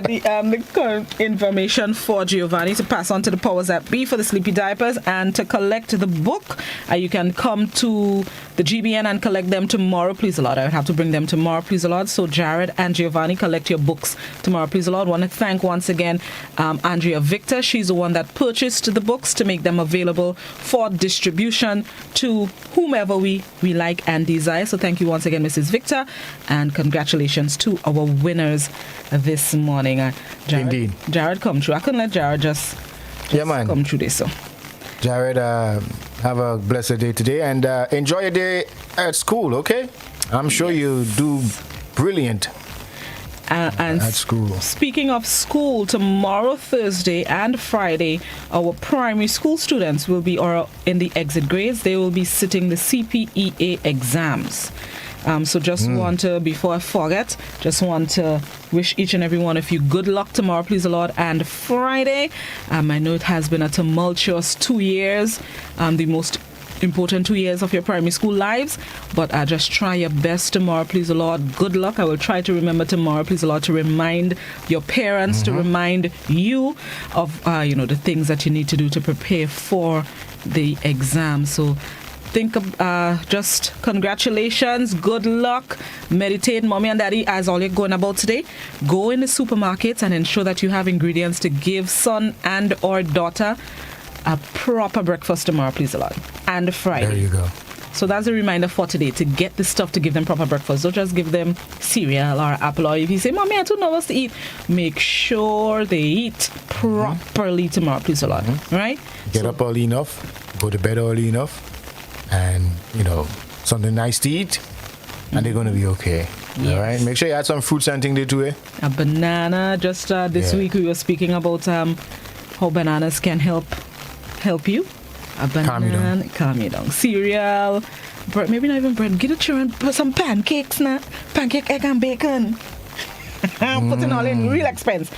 the current information for Giovanni to pass on to the powers that be for the sleepy diapers, and to collect the book. You can come to the GBN and collect them tomorrow, please the Lord. I would have to bring them tomorrow, please the Lord. So Jared and Giovanni, collect your books tomorrow, please the Lord. Want to thank once again Andrea Victor. She's the one that purchased the books to make them available for distribution to whomever we like and desire. So thank you once again, Mrs. Victor, and congratulations to our winners this morning. Jared, indeed. Jared come true. I couldn't let Jared just come through this. So Jared, have a blessed day today, and enjoy your day at school, okay? I'm sure you do brilliant and at school. Speaking of school, tomorrow, Thursday and Friday, our primary school students will be, or in the exit grades, they will be sitting the CPEA exams. So just want to, before I forget, just want to wish each and every one of you good luck tomorrow, please the Lord, and Friday. I know it has been a tumultuous 2 years, the most important 2 years of your primary school lives, but just try your best tomorrow, please the Lord. Good luck. I will try to remember tomorrow, please the Lord, to remind your parents, to remind you of the things that you need to do to prepare for the exam. So think of just congratulations, good luck, meditate, mommy and daddy, as all you're going about today. Go in the supermarkets and ensure that you have ingredients to give son and or daughter a proper breakfast tomorrow, please the Lord, and Friday. There you go. So that's a reminder for today, to get the stuff to give them proper breakfast. Don't just give them cereal or apple, or if you say, mommy, I don't know what to eat, make sure they eat properly tomorrow, please the Lord. Right? Get up early enough, go to bed early enough, and something nice to eat, and they're going to be okay. Yes. All right, make sure you add some fruits and things there too. A banana. Just this week we were speaking about how bananas can help you. A banana, calm you down. Cereal, bread, maybe not even bread. Get the children some pancakes now. Pancake, egg and bacon. Putting all in real expense.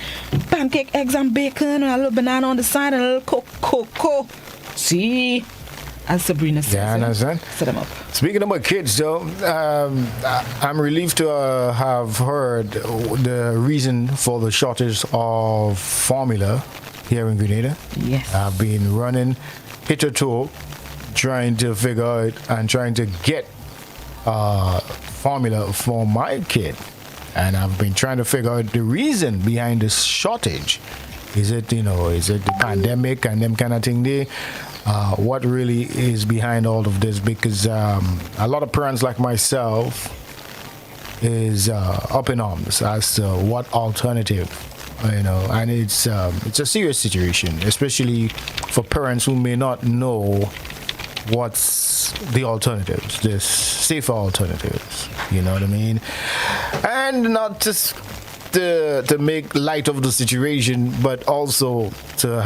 Pancake, eggs, and bacon, and a little banana on the side, and a little cocoa. See, as Sabrina says. Yeah, I understand. Set them up. Speaking about kids, though, I'm relieved to have heard the reason for the shortage of formula here in Grenada. Yes. I've been running hit or toe, trying to figure out and trying to get formula for my kid. And I've been trying to figure out the reason behind this shortage. Is it the pandemic and them kind of thing there? What really is behind all of this? Because a lot of parents like myself is up in arms as to what alternative, and it's a serious situation, especially for parents who may not know what's the alternatives, the safer alternatives. You know what I mean? And not just to make light of the situation, but also to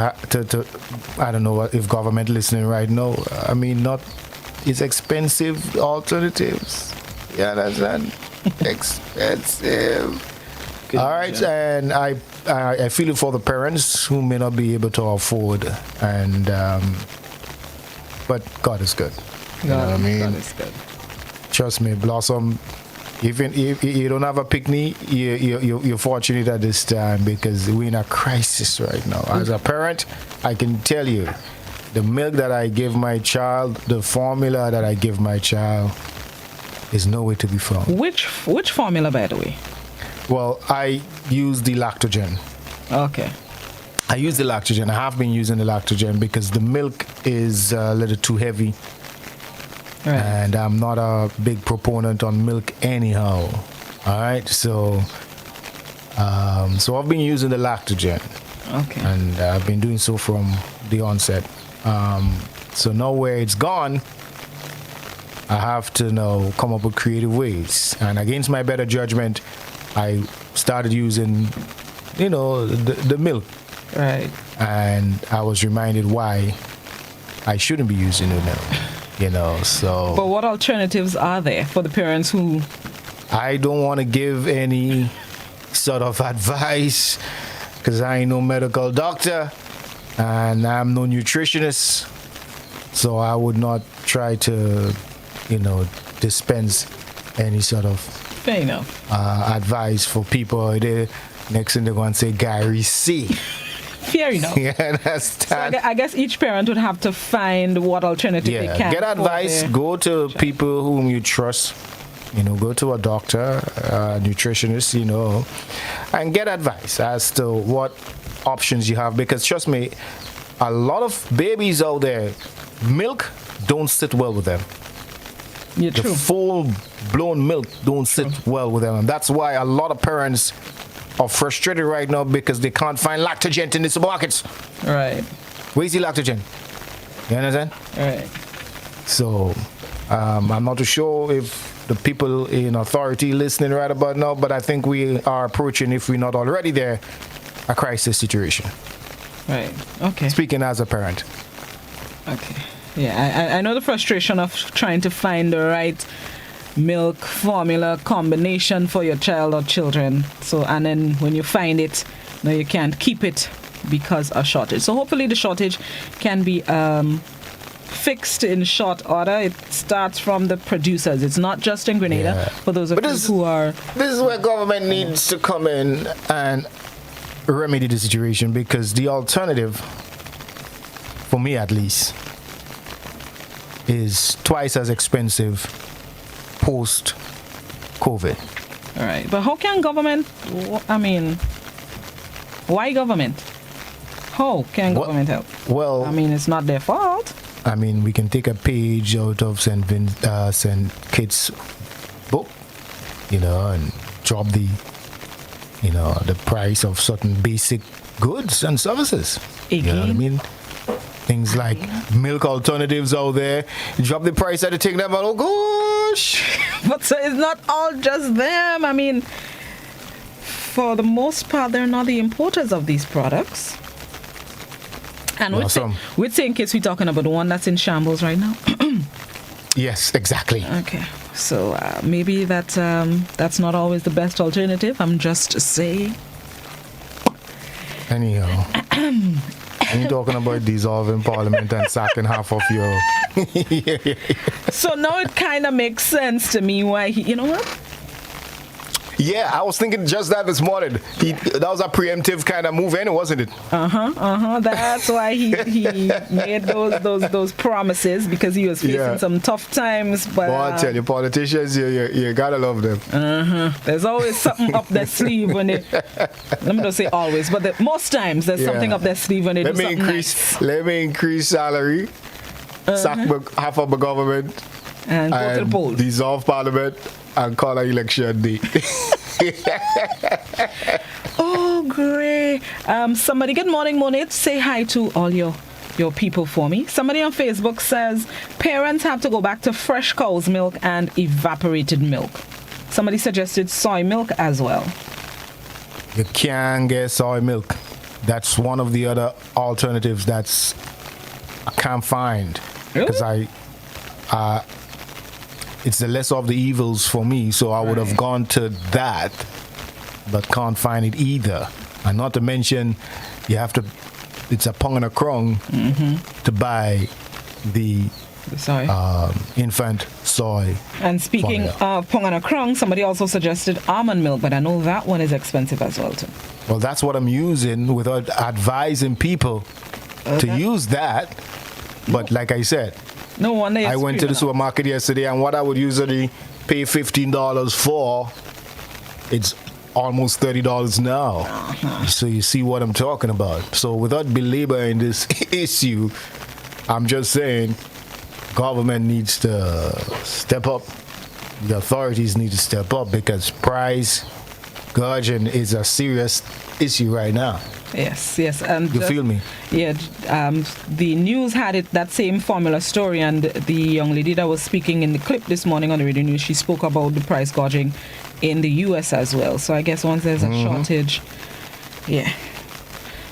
I don't know if government listening right now. I mean, not it's expensive alternatives. Yeah, that's not expensive. All right, and I feel it for the parents who may not be able to afford, and but God is good. You know what I mean? God is good. Trust me, Blossom. Even if you don't have a picnic, you're fortunate at this time because we're in a crisis right now. As a parent, I can tell you, the milk that I give my child, the formula that I give my child, is nowhere to be found. Which formula, by the way? Well, I use the lactogen. Okay. I use the lactogen. I have been using the lactogen because the milk is a little too heavy. Right. And I'm not a big proponent on milk anyhow. All right, so I've been using the lactogen. Okay. And I've been doing so from the onset. So now where it's gone, I have to now come up with creative ways. And against my better judgment, I started using, the milk. Right. And I was reminded why I shouldn't be using the milk. So. But what alternatives are there for the parents who? I don't want to give any sort of advice because I ain't no medical doctor and I'm no nutritionist. So I would not try to, dispense any sort of fair enough advice for people. Next thing they're going to say, Gary C. Fair enough. Yeah, that's that. So I guess each parent would have to find what alternative they can. Get advice. Go to people whom you trust. Go to a doctor, a nutritionist, and get advice as to what options you have. Because trust me, a lot of babies out there, milk don't sit well with them. Yeah, true. The full-blown milk don't sit well with them. And that's why a lot of parents are frustrated right now because they can't find lactogen in the supermarkets. Right. Where's the lactogen? You understand? Right. So, I'm not too sure if the people in authority listening right about now, but I think we are approaching, if we're not already there, a crisis situation. Right. Okay. Speaking as a parent. Okay. Yeah, I know the frustration of trying to find the right milk formula combination for your child or children. So, and then when you find it, you can't keep it because of shortage. So hopefully the shortage can be fixed in short order. It starts from the producers. It's not just in Grenada. For those of you who are... This is where government needs to come in and remedy the situation, because the alternative, for me at least, is twice as expensive post-COVID. All right. But how can government... why government? How can government help? Well... it's not their fault. We can take a page out of St. Kitts' book, and drop the price of certain basic goods and services. Again? You know what I mean? Things like milk alternatives out there. Drop the price at the thing that, oh gosh. But so it's not all just them. For the most part, they're not the importers of these products. And with St. Kitts, we're talking about the one that's in shambles right now. Yes, exactly. Okay, so maybe that's not always the best alternative. I'm just saying. Anyhow, you talking about dissolving Parliament and sacking half of your. So now it kind of makes sense to me why you know what? Yeah, I was thinking just that this morning. That was a preemptive kind of move, anyway, wasn't it? That's why he made those promises, because he was facing some tough times. But I tell you, politicians, you gotta love them. There's always something up their sleeve when they. Let me not say always, but most times there's something up their sleeve when they do something nice. Let me increase salary, sack half of the government, and go to the polls. Dissolve Parliament. And call an election day. Oh, great. Somebody, good morning, Monet. Say hi to all your people for me. Somebody on Facebook says parents have to go back to fresh cow's milk and evaporated milk. Somebody suggested soy milk as well. You can get soy milk. That's one of the other alternatives I can't find. Really? Because it's the less of the evils for me, so I would have gone to that, but can't find it either. And not to mention, it's a £1 and a crong to buy the soy. Infant soy. And speaking of £1 and a crong, somebody also suggested almond milk, but I know that one is expensive as well too. Well, that's what I'm using without advising people to use that. But like I said, no wonder I went to the supermarket yesterday, and what I would usually pay $15 for, it's almost $30 now. So you see what I'm talking about. So without belaboring this issue, I'm just saying government needs to step up. The authorities need to step up, because price gouging is a serious issue right now. Yes, and you feel me? Yeah, the news had that same formula story, and the young lady that was speaking in the clip this morning on the radio news, she spoke about the price gouging in the U.S. as well. So I guess once there's a shortage,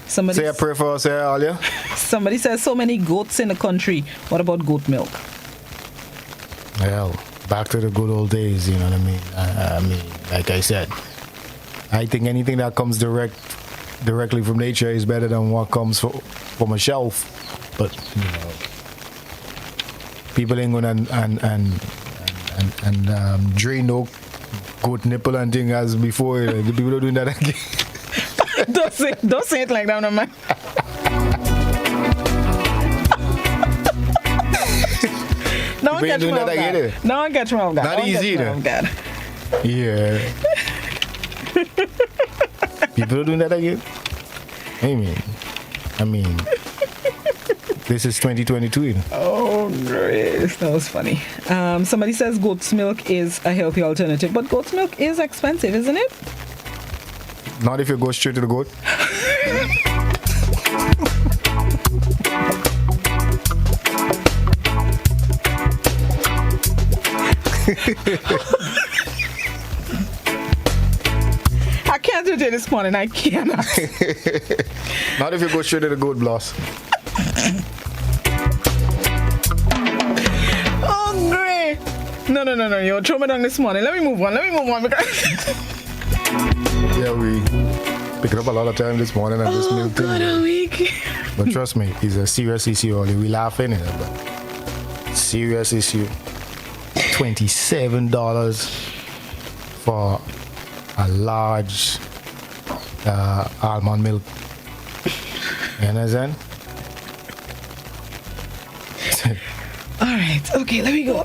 somebody say a prayer for us, Alia. Somebody says so many goats in the country. What about goat milk? Well, back to the good old days. You know what I mean? I mean, like I said, I think anything that comes directly from nature is better than what comes from a shelf. But people ain't gonna and drain no goat nipple and thing as before. The people are doing that again. don't say it like that, no man. No one catch me off guard. No one catch me off guard. Not easy either. Yeah. People are doing that again? I mean, this is 2022. You know? Oh, great. That was funny. Somebody says goat's milk is a healthy alternative, but goat's milk is expensive, isn't it? Not if you go straight to the goat. I can't do it this morning. I cannot. Not if you go straight to the goat blast. Oh, great. No. You throw me down this morning. Let me move on. Because yeah, we picked up a lot of time this morning and this milk thing. God, a week. But trust me, it's a serious issue. Only we laughing at it, but serious issue. $27 for a large almond milk. You understand? All right. Okay, let me go.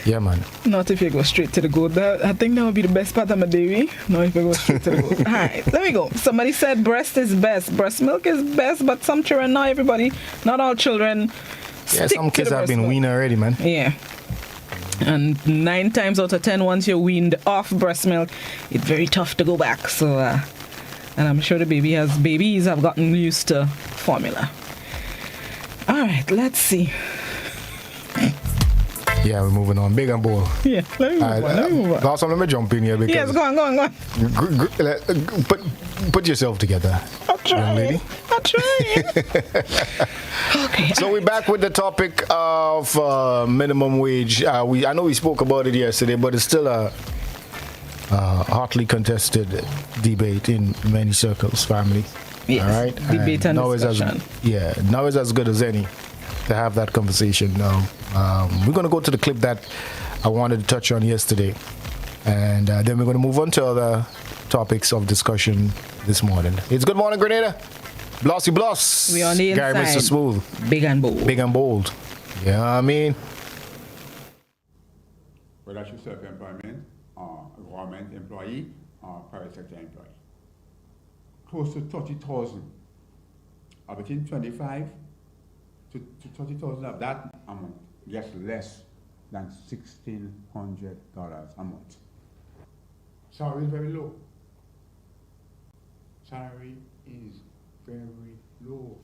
Yeah, man. Not if you go straight to the goat. I think that would be the best part of my day. Not if you go straight to the goat. All right, let me go. Somebody said breast is best. Breast milk is best, but some children, not everybody, not all children. Yeah, some kids have been weaned already, man. Yeah. And 9 times out of 10, once you're weaned off breast milk, it's very tough to go back. So, and I'm sure the babies have gotten used to formula. All right, let's see. Yeah, we're moving on. Big and bold. Yeah, let me move on. Last time, let me jump in here because... Yes, go on. Put yourself together. Okay. young lady. I'm trying. Okay. So we're back with the topic of minimum wage. I know we spoke about it yesterday, but it's still a hotly contested debate in many circles, family. Yes. All right. Debate and now discussion. Now is as good as any to have that conversation. Now we're going to go to the clip that I wanted to touch on yesterday, and then we're going to move on to other topics of discussion this morning. It's Good Morning Grenada. Blossy Bloss. We on the inside. Gary Mr. Smooth. Big and bold. Big and bold. Yeah, I mean. Whether it's self-employment, government employee, or private sector employee. Close to 30,000, or between 25 to 30,000 of that amount gets less than $1,600 a month. Salary is very low. Salary is very low.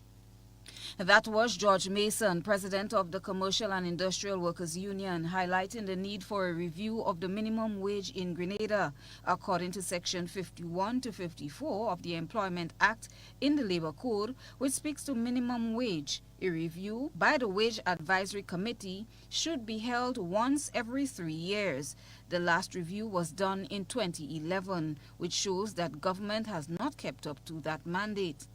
That was George Mason, president of the Commercial and Industrial Workers Union, highlighting the need for a review of the minimum wage in Grenada, according to Section 51 to 54 of the Employment Act in the Labor Code, which speaks to minimum wage. A review by the Wage Advisory Committee should be held once every 3 years. The last review was done in 2011, which shows that government has not kept up to that mandate.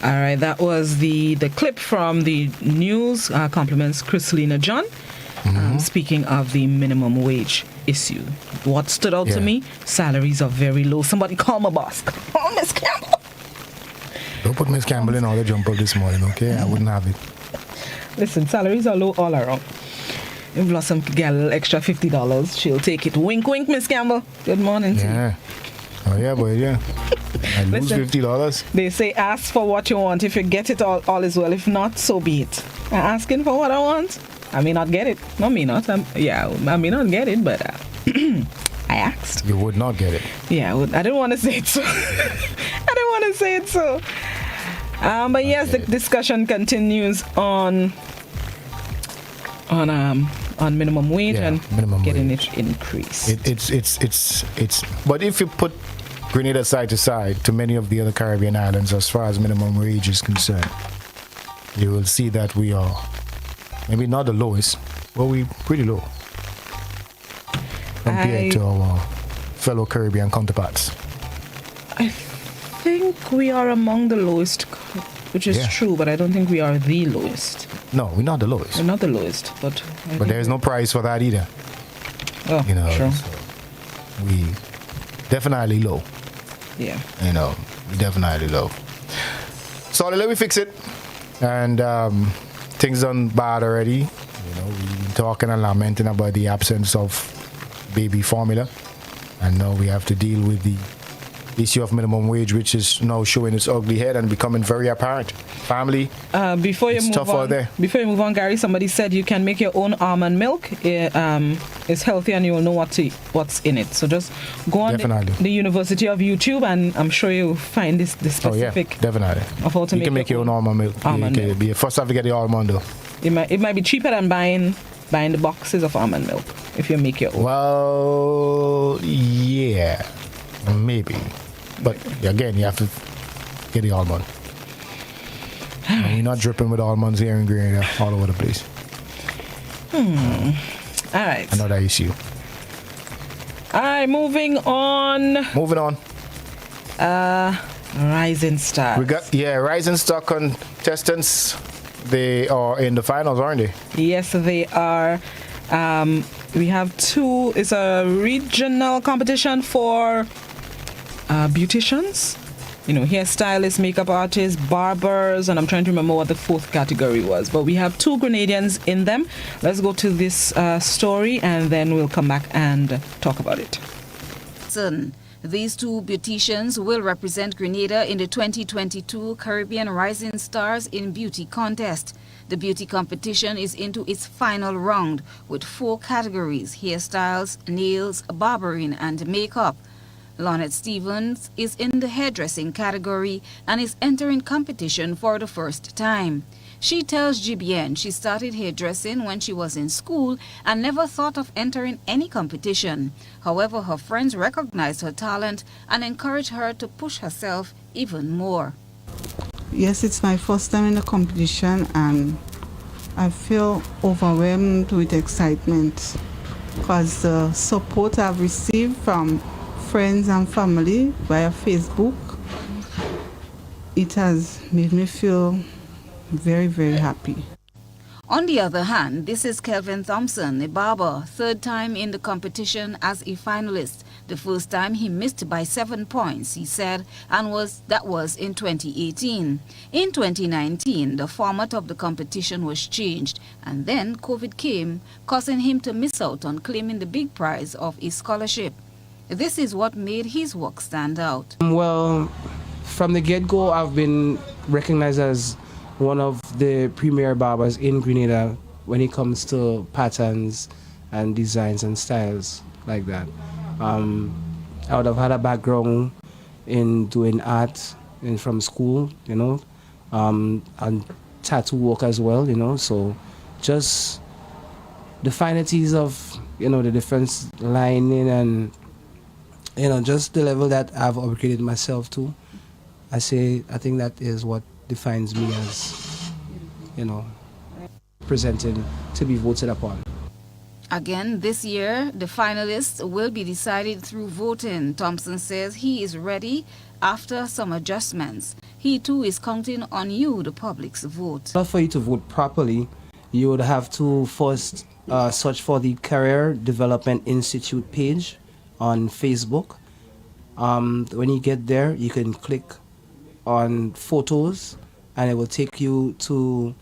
All right, that was the clip from the news. Compliments Christelina John. Speaking of the minimum wage issue, what stood out to me, salaries are very low. Somebody call my boss. Call Miss Campbell. Don't put Miss Campbell in all the jump up this morning, okay? I wouldn't have it. Listen, salaries are low all around. If Blossom could get a little extra $50, she'll take it. Wink, wink, Miss Campbell. Good morning to you. Oh, yeah, boy, yeah. I lose $50. They say ask for what you want. If you get it, all is well. If not, so be it. I'm asking for what I want. I may not get it. No, me not. I may not get it, but I asked. You would not get it. Yeah, I didn't want to say it so. But yes, the discussion continues on minimum wage and minimum getting wage. it increased. It's. But if you put Grenada side to side to many of the other Caribbean islands as far as minimum wage is concerned, you will see that we are maybe not the lowest, but we're pretty low compared to our fellow Caribbean counterparts. I think we are among the lowest, which is true, but I don't think we are the lowest. No, we're not the lowest. We're not the lowest, but there's no price for that either. Oh, true. So we definitely low. Yeah. We definitely low. So let me fix it. And things done bad already. We've been talking and lamenting about the absence of baby formula. And now we have to deal with the issue of minimum wage, which is now showing its ugly head and becoming very apparent. Family, before you move on, Gary, somebody said you can make your own almond milk. It's healthy and you will know what's in it. So just go on the University of YouTube and I'm sure you'll find the specific definitely. of how to you can make your own almond milk. First have to get the almond though. It might be cheaper than buying the boxes of almond milk if you make your own. Well, yeah, maybe. But again, you have to get the almond. And you're not dripping with almonds here in Grenada all over the place. All right. Another issue. All right, moving on. Rising Stars. We got Rising Star contestants. They are in the finals, aren't they? Yes, they are. We have two. It's a regional competition for beauticians, hairstylists, makeup artists, barbers, and I'm trying to remember what the fourth category was. But we have two Grenadians in them. Let's go to this story and then we'll come back and talk about it. These two beauticians will represent Grenada in the 2022 Caribbean Rising Stars in Beauty Contest. The beauty competition is into its final round with 4 categories: hairstyles, nails, barbering, and makeup. Lynette Stevens is in the hairdressing category and is entering competition for the first time. She tells GBN she started hairdressing when she was in school and never thought of entering any competition. However, her friends recognized her talent and encouraged her to push herself even more. Yes, it's my first time in the competition and I feel overwhelmed with excitement because the support I've received from friends and family via Facebook, it has made me feel very, very happy. On the other hand, this is Kelvin Thompson, a barber, third time in the competition as a finalist. The first time he missed by 7 points, he said, and that was in 2018. In 2019, the format of the competition was changed, and then COVID came, causing him to miss out on claiming the big prize of a scholarship. This is what made his work stand out. Well, from the get-go, I've been recognized as one of the premier barbers in Grenada when it comes to patterns and designs and styles like that. I would have had a background in doing art from school, you know, and tattoo work as well, you know, so just the finities of, you know, the different lining and, you know, just the level that I've upgraded myself to. I think that is what defines me as, you know, presented to be voted upon. Again, this year, the finalists will be decided through voting. Thompson says he is ready after some adjustments. He too is counting on you, the public's vote. But for you to vote properly, you would have to first search for the Career Development Institute page on Facebook. When you get there, you can click on photos and it will take you to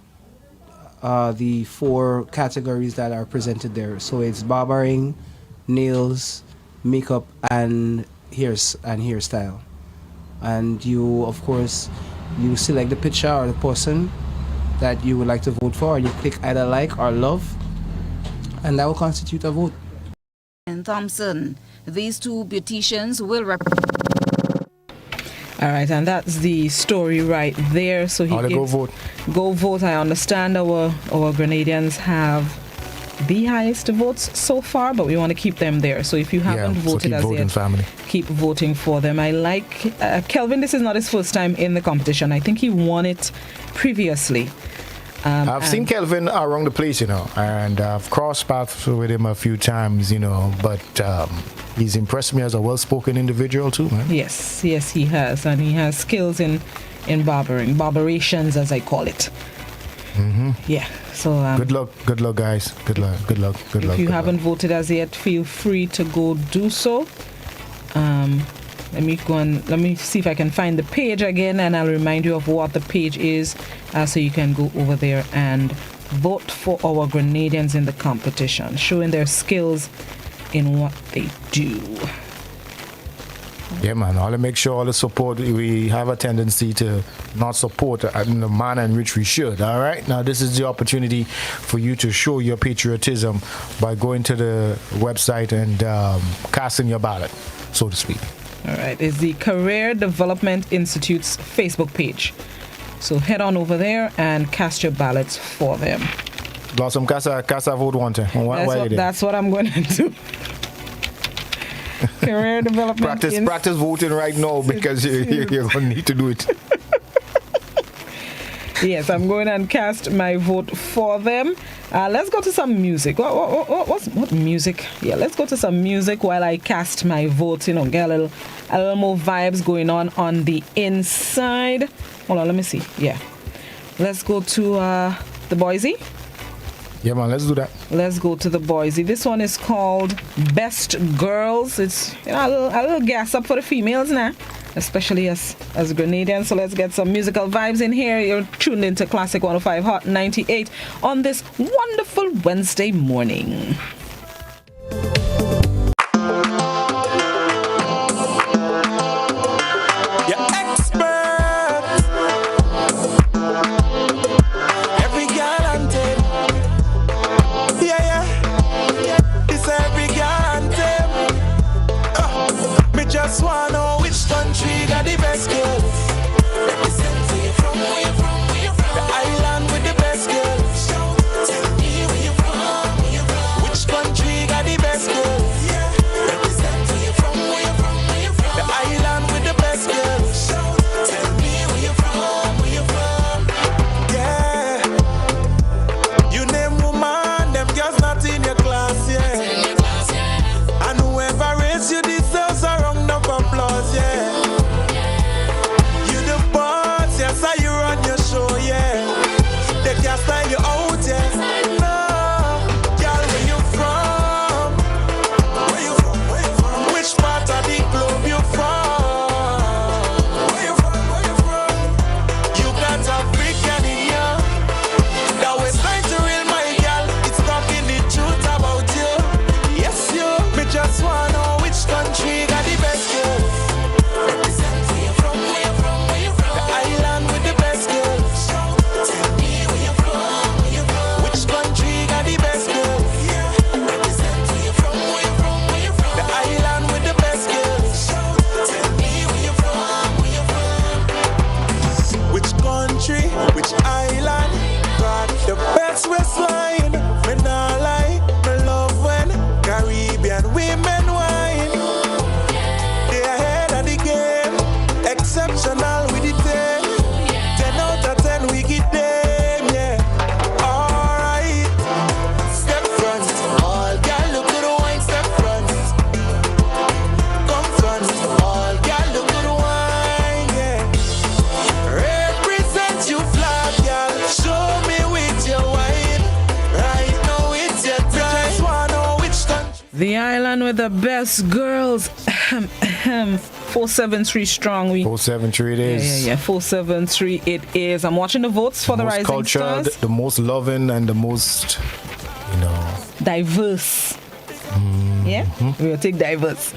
the 4 categories that are presented there. So it's barbering, nails, makeup, and hairstyle. And you, of course, you select the picture or the person that you would like to vote for, and you click either like or love, and that will constitute a vote. And Thompson, these 2 beauticians will represent. All right, and that's the story right there. So he go vote. Go vote. I understand our Grenadians have the highest votes so far, but we want to keep them there. So if you haven't voted as yet, family. Keep voting for them. I like Kelvin. This is not his first time in the competition. I think he won it previously. I've seen Kelvin around the place, you know, and I've crossed paths with him a few times, you know, but he's impressed me as a well-spoken individual too, man. Yes, he has, and he has skills in barberations, as I call it. Mm-hmm. Yeah, so good luck, guys. Good luck. If you haven't voted as yet, feel free to go do so. Let me see if I can find the page again, and I'll remind you of what the page is, so you can go over there and vote for our Grenadians in the competition, showing their skills in what they do. Yeah, man. I'll make sure all the support, we have a tendency to not support in the manner in which we should. All right. Now, this is the opportunity for you to show your patriotism by going to the website and casting your ballot, so to speak. All right. It's the Career Development Institute's Facebook page. So head on over there and cast your ballots for them. Blossom, casa vote one time. That's what I'm going to do. Career Development practice voting right now, because you're going to need to do it. Yes, I'm going and cast my vote for them. Let's go to some music. What music? Yeah, let's go to some music while I cast my vote. You know, get a little more vibes going on the inside. Hold on, let me see. Yeah, let's go to the Boise. Yeah, man, let's do that. Let's go to the Boise. This one is called Best Girls. It's, you know, a little gas up for the females now, especially as Grenadians. So let's get some musical vibes in here. You're tuned into Classic 105 Hot 98 on this wonderful Wednesday morning. Just The island with the best girls. 473 strong. 473 it is. Yeah. 473 it is. I'm watching the votes for the Rising cultured, Stars. the most loving, and the most, diverse. Yeah, we'll take diverse.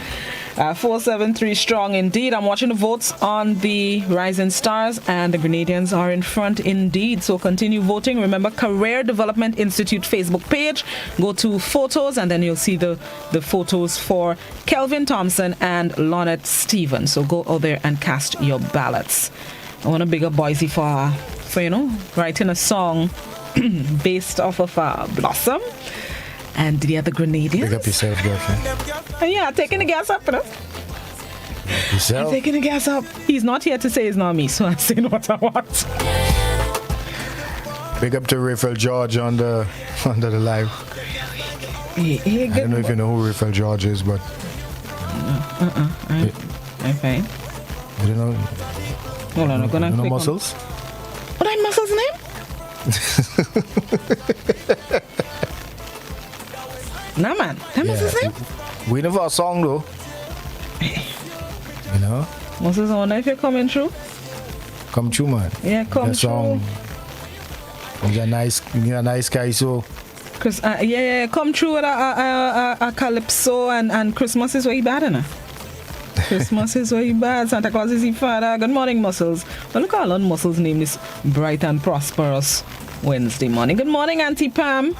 473 strong indeed. I'm watching the votes on the Rising Stars, and the Grenadians are in front indeed. So continue voting. Remember, Career Development Institute Facebook page. Go to photos, and then you'll see the photos for Kelvin Thompson and Lonette Stevens. So go out there and cast your ballots. I want to big up Boise for writing a song based off of Blossom. And the other Grenadians. Pick up yourself, girlfriend. Yeah, taking the gas up for us. Yourself? I'm taking the gas up. He's not here to say it's not me, so I'm saying what I want. Big up to Raphael George on the live. Hey, I don't know if you know who Raphael George is, but I'm fine. You don't know? Hold on, I'm gonna you know click Muscles? What are Muscles' name? Nah, man. That Muscles' name? We never a song though. You know? Muscles, I wonder if you're coming through. Come true, man. Yeah, come that song. through. You got a nice guy, so. Chris, come through with a calypso, and Christmas is way bad, innit? Christmas is way bad. Santa Claus is your father. Good morning, Muscles. Well, look how Muscles' name is bright and prosperous Wednesday morning. Good morning, Auntie Pam.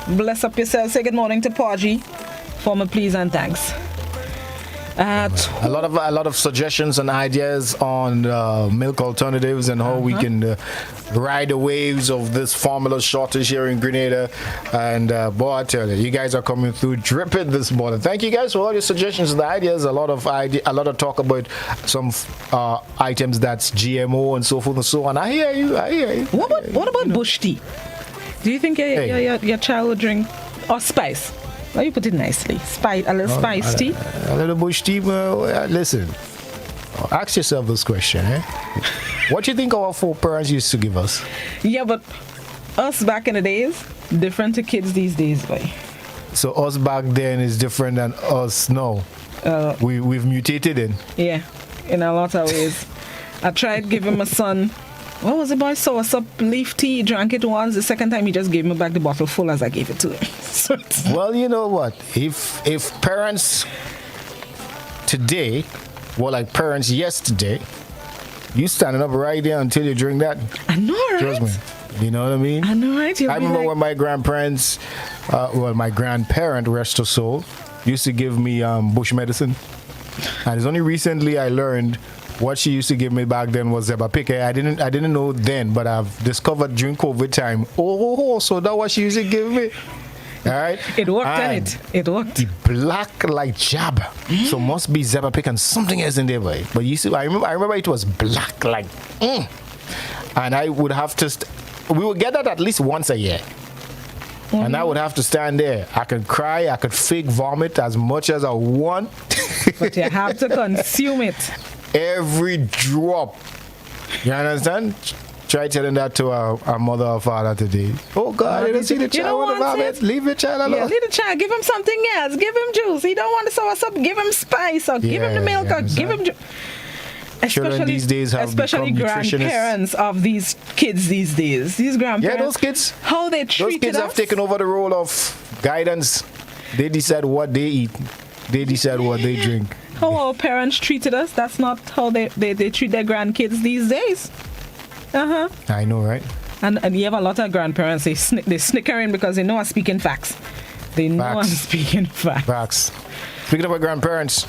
Bless up yourself. Say good morning to Podgy. For me, please and thanks. A lot of suggestions and ideas on milk alternatives and how we can ride the waves of this formula shortage here in Grenada. And boy, I tell you guys are coming through dripping this morning. Thank you guys for all your suggestions and ideas. A lot of talk about some items that's GMO and so forth and so on. I hear you. What about bush tea? Do you think your child will drink or spice? Well, you put it nicely. A little spice tea. A little bush tea. Listen, ask yourself this question. What do you think our parents used to give us? Yeah, but us back in the days, different to kids these days, boy. So us back then is different than us now. We've mutated in. Yeah, in a lot of ways. I tried giving my son, what was it, boy? Soursop leaf tea. He drank it once. The second time, he just gave me back the bottle full as I gave it to him. Well, you know what? If parents today were like parents yesterday, you standing up right there until you drink that. I know, right? Trust me. You know what I mean? I know, right? I remember when my grandparents, my grandparent, rest her soul, used to give me bush medicine. And it's only recently I learned what she used to give me back then was Zebapic. I didn't know then, but I've discovered during COVID time. So that's what she used to give me. All right. It worked, It worked. Black like jab. So must be Zebapic and something else in there, boy. But you see, I remember it was black like. And I would have to. We would get that at least once a year. And I would have to stand there. I could cry. I could fake vomit as much as I want. But you have to consume it. Every drop. You understand? Try telling that to our mother or father today. Oh God, you don't see the child with the vomit. Leave the child alone. Yeah, leave the child. Give him something else. Give him juice. He don't want the sauce. Give him spice or give him the milk or give him. Children these days have especially grandparents of these kids these days. These grandparents. Yeah, those kids. How they treat us. Those kids have taken over the role of guidance. They decide what they eat. They decide what they drink. How our parents treated us, that's not how they treat their grandkids these days. I know, right? And you have a lot of grandparents, they snickering because they know I'm speaking facts. They know I'm speaking facts. Speaking of our grandparents,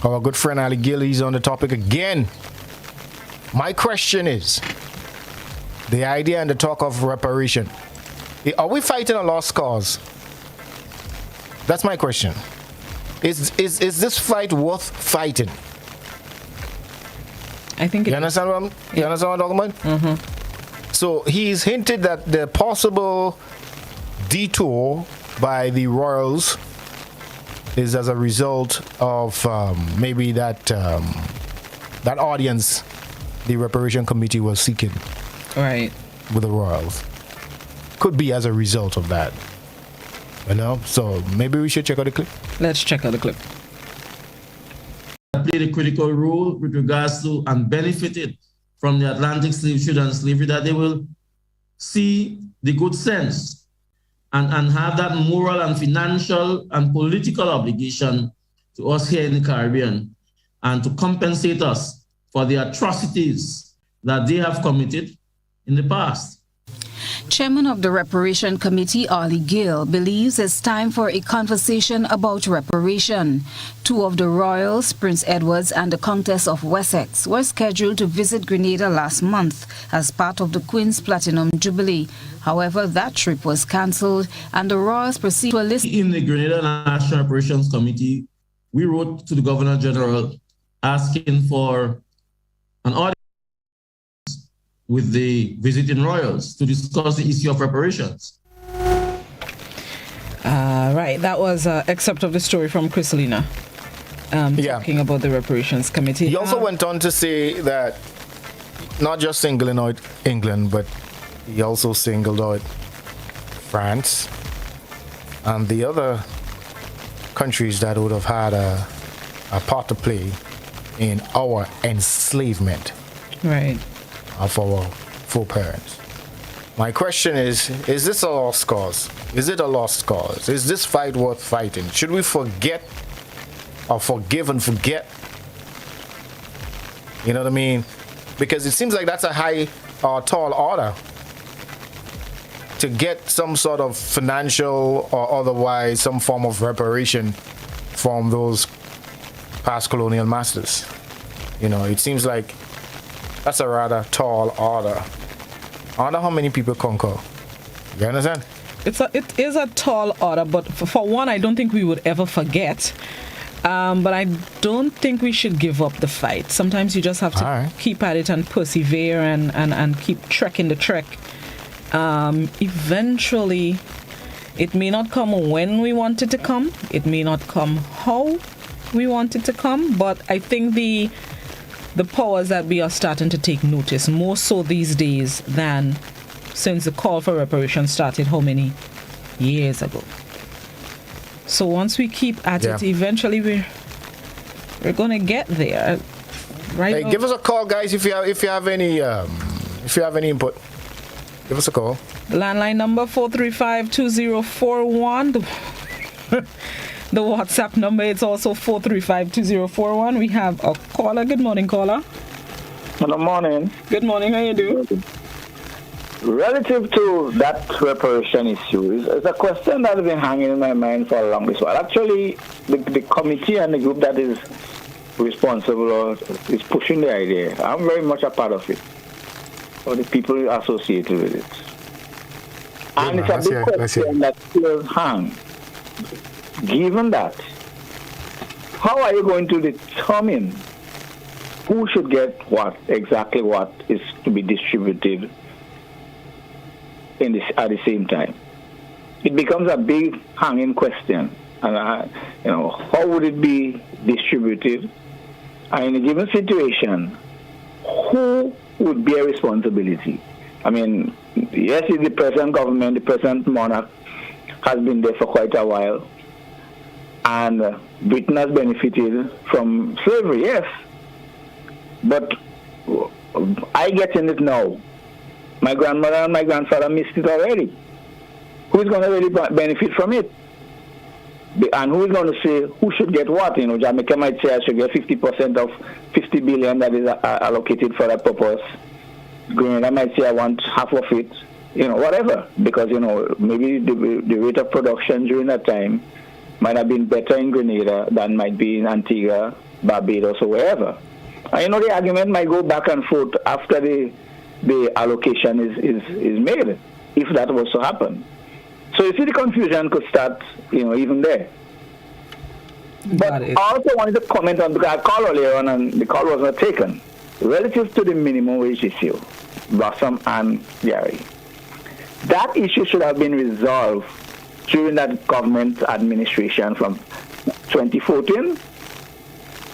our good friend Ali Gillies on the topic again. My question is, the idea and the talk of reparation. Are we fighting a lost cause? That's my question. Is this fight worth fighting? I think you understand what I'm talking about? Mm-hmm. So he's hinted that the possible detour by the royals is as a result of maybe that audience the reparation committee was seeking, right, with the royals. Could be as a result of that. So maybe we should check out the clip. Let's check out the clip. Played a critical role with regards to and benefited from the Atlantic slave trade and slavery, that they will see the good sense and have that moral and financial and political obligation to us here in the Caribbean and to compensate us for the atrocities that they have committed in the past. Chairman of the Reparation Committee, Ali Gill, believes it's time for a conversation about reparation. Two of the royals, Prince Edward and the Countess of Wessex, were scheduled to visit Grenada last month as part of the Queen's Platinum Jubilee. However, that trip was cancelled and the royals proceeded to a list. In the Grenada National Reparations Committee, we wrote to the Governor General asking for an audience with the visiting royals to discuss the issue of reparations. Right, that was an excerpt of the story from Christelina talking about the Reparations Committee. He also went on to say that not just singling out England, but he also singled out France and the other countries that would have had a part to play in our enslavement. Right. Of our foreparents. My question is this a lost cause? Is it a lost cause? Is this fight worth fighting? Should we forget or forgive and forget? You know what I mean? Because it seems like that's a high or tall order to get some sort of financial or otherwise some form of reparation from those past colonial masters. You know, it seems like that's a rather tall order. I wonder how many people concur. You understand? It is a tall order, but for one, I don't think we would ever forget. But I don't think we should give up the fight. Sometimes you just have to keep at it and persevere and keep trekking the trek. Eventually, it may not come when we want it to come. It may not come how we want it to come. But I think the powers that be are starting to take notice, more so these days than since the call for reparations started how many years ago. So once we keep at it, eventually we're gonna get there. Right? Hey, give us a call, guys, if you have any input. Give us a call. The landline number 435-2041. The WhatsApp number is also 435-2041. We have a caller. Good morning, caller. Good morning. Good morning. How you doing? Relative to that reparation issue, is a question that has been hanging in my mind for a long while. Actually, the committee and the group that is responsible or is pushing the idea, I'm very much a part of it, or the people associated with it. And it's a big question that still hangs. Given that, how are you going to determine who should get what, exactly what is to be distributed at the same time? It becomes a big hanging question. And how would it be distributed? And in a given situation, who would bear responsibility? I mean, yes, the present government, the present monarch has been there for quite a while. And Britain has benefited from slavery, yes. But I get in it now. My grandmother and my grandfather missed it already. Who's going to really benefit from it? And who's going to say who should get what? You know, Jamaica might say I should get 50% of 50 billion that is allocated for that purpose. Grenada might say I want half of it. You know, whatever. Because, you know, maybe the rate of production during that time might have been better in Grenada than might be in Antigua, Barbados, or wherever. And you know, the argument might go back and forth after the allocation is made, if that was to happen. So you see, the confusion could start, you know, even there. But I also wanted to comment on, because I called earlier on and the call was not taken, relative to the minimum wage issue, Blossom and Gary. That issue should have been resolved during that government administration from 2014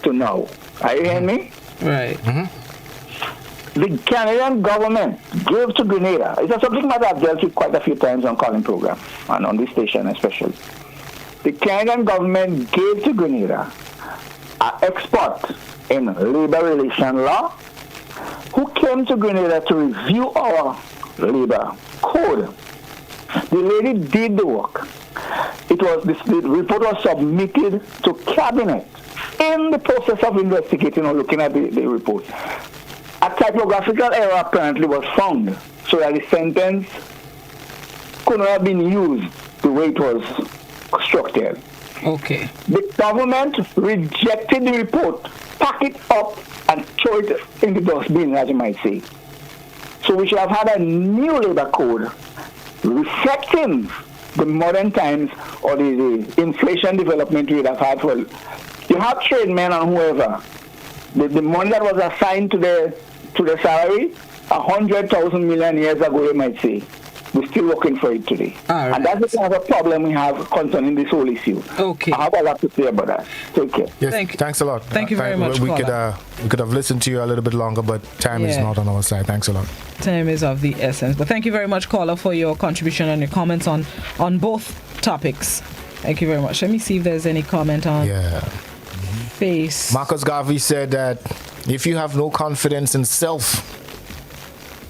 to now. Are you hearing me? Right. Mm-hmm. the Canadian government gave to Grenada, it's a subject matter I've dealt with quite a few times on calling program, and on this station especially. The Canadian government gave to Grenada an expert in labor relation law who came to Grenada to review our labor code. The lady did the work. The report was submitted to cabinet. In the process of investigating or looking at the report, a typographical error apparently was found, so that the sentence could not have been used the way it was constructed. Okay. The government rejected the report, packed it up, and threw it in the dustbin, as you might say. So we should have had a new labor code reflecting the modern times or the inflation development we'd have had for. You have trade men and whoever. The money that was assigned to the salary 100,000 million years ago, you might say. We're still working for it today. Right. And that's the kind of a problem we have concerning this whole issue. Okay. I have a lot to say about that. Take care. Yes, thanks a lot. Thank you very much, we could have listened to you a little bit longer, but time is not on our side. Thanks a lot. Time is of the essence. But thank you very much, caller, for your contribution and your comments on both topics. Thank you very much. Let me see if there's any comment on face. Marcus Garvey said that if you have no confidence in self,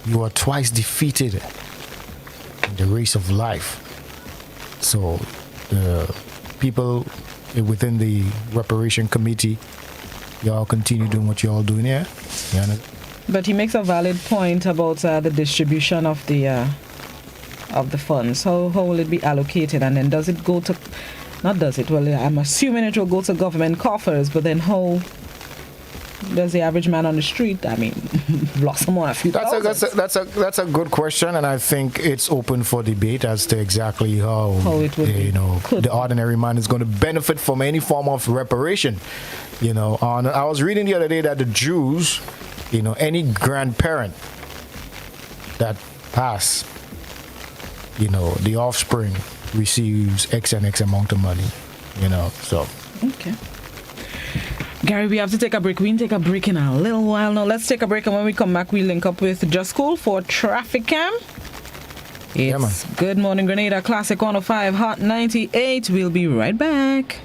you are twice defeated in the race of life. So the people within the reparation committee, y'all continue doing what y'all doing here. But he makes a valid point about the distribution of the funds. How will it be allocated, and then does it go to? Not does it? Well, I'm assuming it will go to government coffers. But then how does the average man on the street? I mean, blossom on a few. That's a good question, and I think it's open for debate as to exactly how it would the ordinary man is going to benefit from any form of reparation. I was reading the other day that the Jews, any grandparent that pass, the offspring receives X and X amount of money. So. Okay. Gary, we have to take a break. We can take a break in a little while now. Let's take a break, and when we come back, we link up with Just School for Traffic Cam. It's Good Morning Grenada, Classic 105, Hot 98. We'll be right back.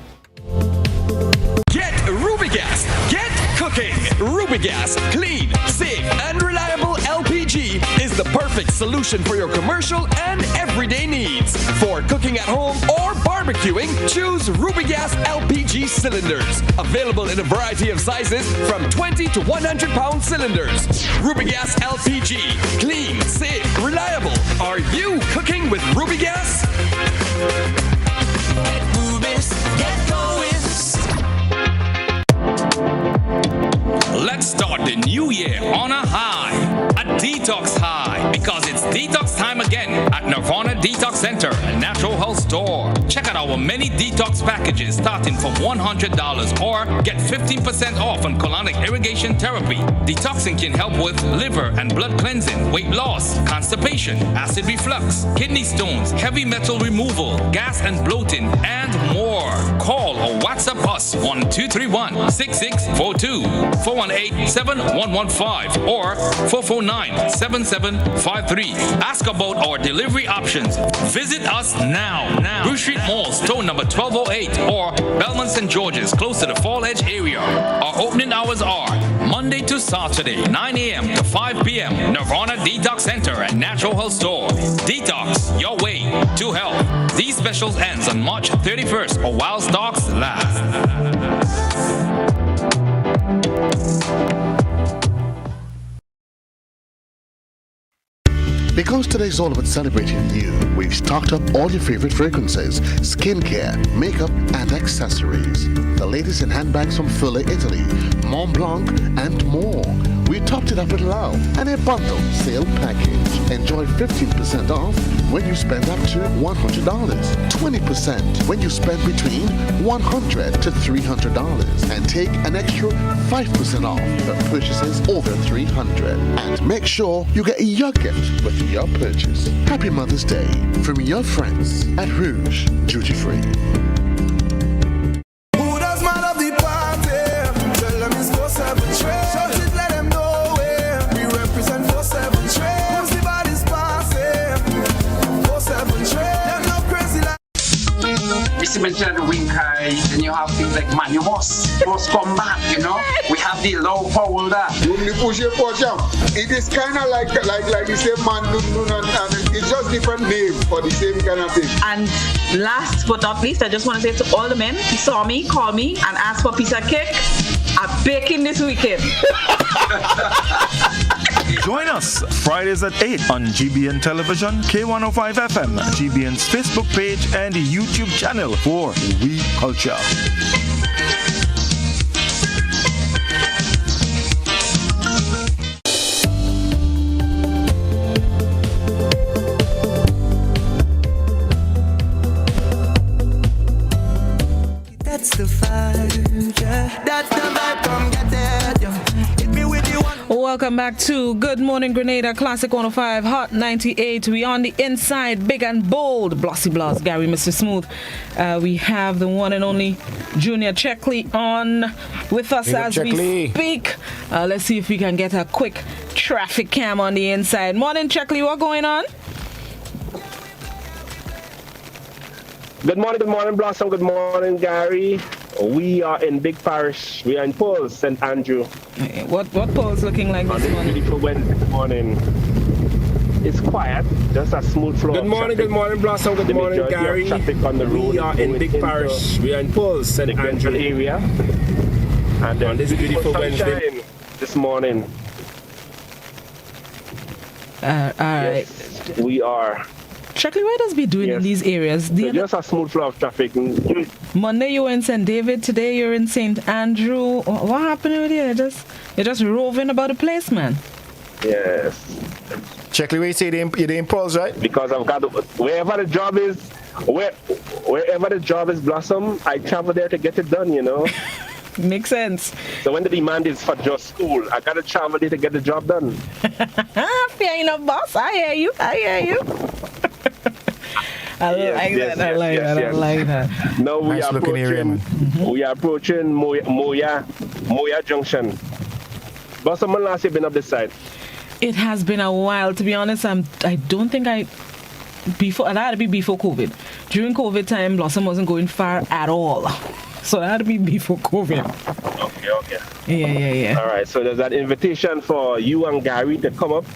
Get Rubigas. Get cooking. Rubigas, clean, safe, and reliable LPG is the perfect solution for your commercial and everyday needs. For cooking at home or barbecuing, choose Rubigas LPG cylinders. Available in a variety of sizes from 20 to 100 pound cylinders. Rubigas LPG, clean, safe, reliable. Are you cooking with Rubigas? Get Rubis, get going. Let's start the new year on a high, a detox high, because it's detox time again at Nirvana Detox Center and Natural Health Store. Check out our many detox packages starting from $100 or get 15% off on colonic irrigation therapy. Detoxing can help with liver and blood cleansing, weight loss, constipation, acid reflux, kidney stones, heavy metal removal, gas and bloating, and more. Call or WhatsApp us 1-231-6642, 418-7115 or 449-7753. Ask about our delivery options. Visit us now. Bruce Street Mall, store number 1208 or Belmont St. George's, close to the Fall Edge area. Our opening hours are Monday to Saturday, 9 a.m. to 5 p.m. Nirvana Detox Center and Natural Health Store. Detox your way to health. These specials ends on March 31st or while stocks last. Because today's all about celebrating you, we've stocked up all your favorite fragrances, skincare, makeup, and accessories. The latest in handbags from Furla, Italy, Mont Blanc, and more. We topped it up with love and a bundle sale package. Enjoy 15% off when you spend up to $100, 20% when you spend between $100 to $300, and take an extra 5% off for purchases over $300. And make sure you get your gift with your purchase. Happy Mother's Day from your friends at Rouge Duty Free. Alexis mentioned the wing high, then you have things like man, you must come back, you know. We have the low power there. It is kind of like the same man, and it's just different name for the same kind of thing. And last but not least, I just want to say to all the men who saw me, call me, and ask for a piece of cake. I'm baking this weekend. Join us Fridays at 8 on GBN Television, K105 FM, GBN's Facebook page, and YouTube channel for We Culture. That's the vibe, yeah. That's the vibe, come get it, yeah. Hit me with you one. Welcome back to Good Morning Grenada, Classic 105, Hot 98. We on the inside, big and bold. Blossy Bloss, Gary, Mr. Smooth. We have the one and only Junior Checkley on with us as we speak. Let's see if we can get a quick traffic cam on the inside. Morning, Checkley, what going on? Good morning, Blossom. Good morning, Gary. We are in Big Parish. We are in Paul's, St. Andrew. What Paul's looking like this morning? Beautiful Wednesday morning. It's quiet, just a smooth flow. Good morning, Blossom. Good morning, Gary. On the road we are in Big Parish. We are in Paul's, St. Andrew area. And on this beautiful Wednesday this morning. All right. Yes, we are. Checkley, what does be doing in these areas? So just a smooth flow of traffic. Monday you were in St. David, today you're in St. Andrew. What happened with you? You're just roving about the place, man. Yes. Checkley, where you say you didn't pause, right? Because I've got wherever the job is, Blossom, I travel there to get it done, you know. Makes sense. So when the demand is for just school, I gotta travel there to get the job done. Fair enough, boss. I hear you. I like that. Now we are approaching Moya Junction. But someone last year been up this side. It has been a while, to be honest. I don't think that had to be before COVID. During COVID time, Blossom wasn't going far at all. So that had to be before COVID. Okay. Yeah. All right, so there's an invitation for you and Gary to come up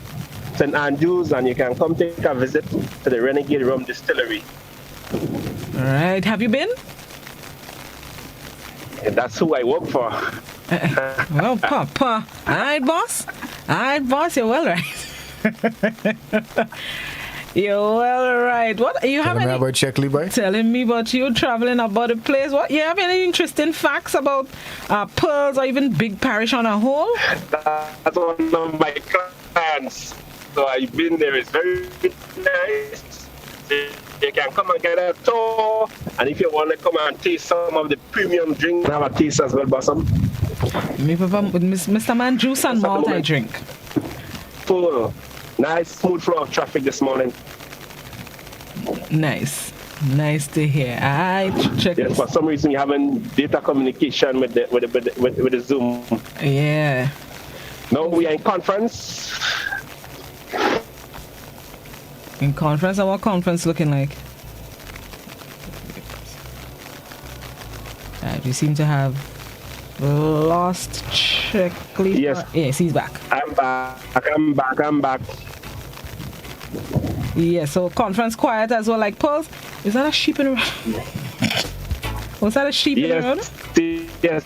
St. Andrews, and you can come take a visit to the Renegade Rum Distillery. All right. Have you been? And that's who I work for. Well, Papa. All right, boss. You're well right. You're well right. What you have any about Checkley, boy? Telling me about you traveling about the place. What you have any interesting facts about Pearls or even Big Parish on a whole? That's one of my plans. So I've been there. It's very nice. You can come and get a tour, and if you want to come and taste some of the premium drink, have a taste as well, Blossom. Me, Papa, Mr. Man, juice and malt I drink. Full, nice, smooth flow of traffic this morning. Nice to hear. I check. Yes, for some reason you having data communication with the Zoom. Yeah. No, we are in conference. In conference, and what conference looking like? Right, we seem to have lost Checkley. Yes, he's back. I'm back. Yeah, so conference quiet as well, like Pearls. Is that a sheep in the road? Was that a sheep in the road? Yes,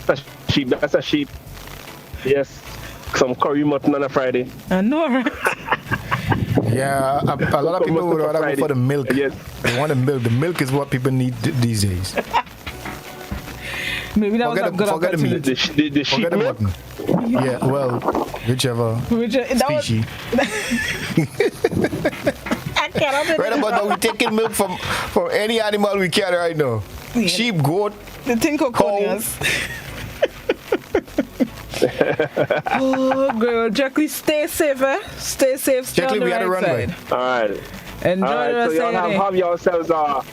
that's a sheep. Yes, some curry mutton on a Friday. I know, right? Yeah, a lot of people would rather go for the milk. Yes. They want the milk. The milk is what people need these days. Maybe that was a good forget the meat. The sheep forget the mutton. Yeah, well, whichever species. Right about now, we're taking milk from any animal we can right now. Yeah. Sheep, goat, the tinkoconias. Oh, girl, Jackie, stay safe, eh? Stay safe. Stay Jackie, on the we right had a runway. All right. Enjoy the rest so y'all have yourselves a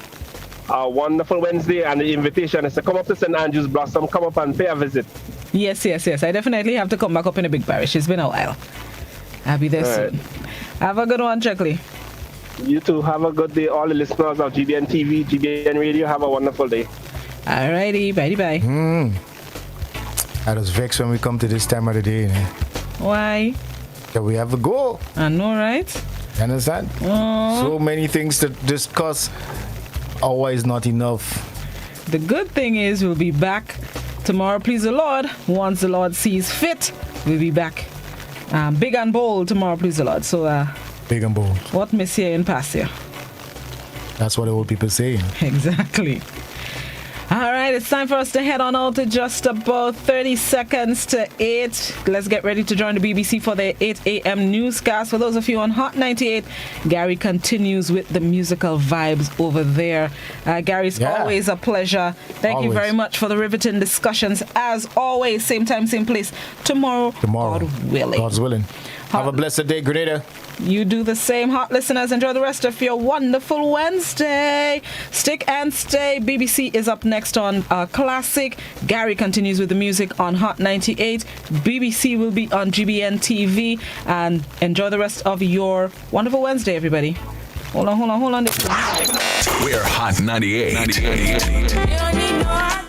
wonderful Wednesday, and the invitation is to come up to St. Andrews Blossom. Come up and pay a visit. Yes. I definitely have to come back up in the Big Parish. It's been a while. I'll be there soon. Have a good one, Checkley. You too. Have a good day. All the listeners of GBN TV, GBN Radio, have a wonderful day. Alrighty, bye. I was vexed when we come to this time of the day. Why? That we have a goal. I know, right? You understand? So many things to discuss. Always not enough. The good thing is we'll be back tomorrow, please the Lord. Once the Lord sees fit, we'll be back. Big and bold tomorrow, please the Lord. So, big and bold. What miss here in pass here? That's what the old people saying. Exactly. All right, it's time for us to head on out to just about 30 seconds to 8. Let's get ready to join the BBC for the 8 a.m. newscast. For those of you on Hot 98, Gary continues with the musical vibes over there. Gary, it's always a pleasure. Thank you very much for the riveting discussions. As always, same time, same place. Tomorrow. God willing. God's willing. Have a blessed day, Grenada. You do the same. Hot listeners, enjoy the rest of your wonderful Wednesday. Stick and stay. BBC is up next on Classic. Gary continues with the music on Hot 98. BBC will be on GBN TV. And enjoy the rest of your wonderful Wednesday, everybody. Hold on. We're Hot 98.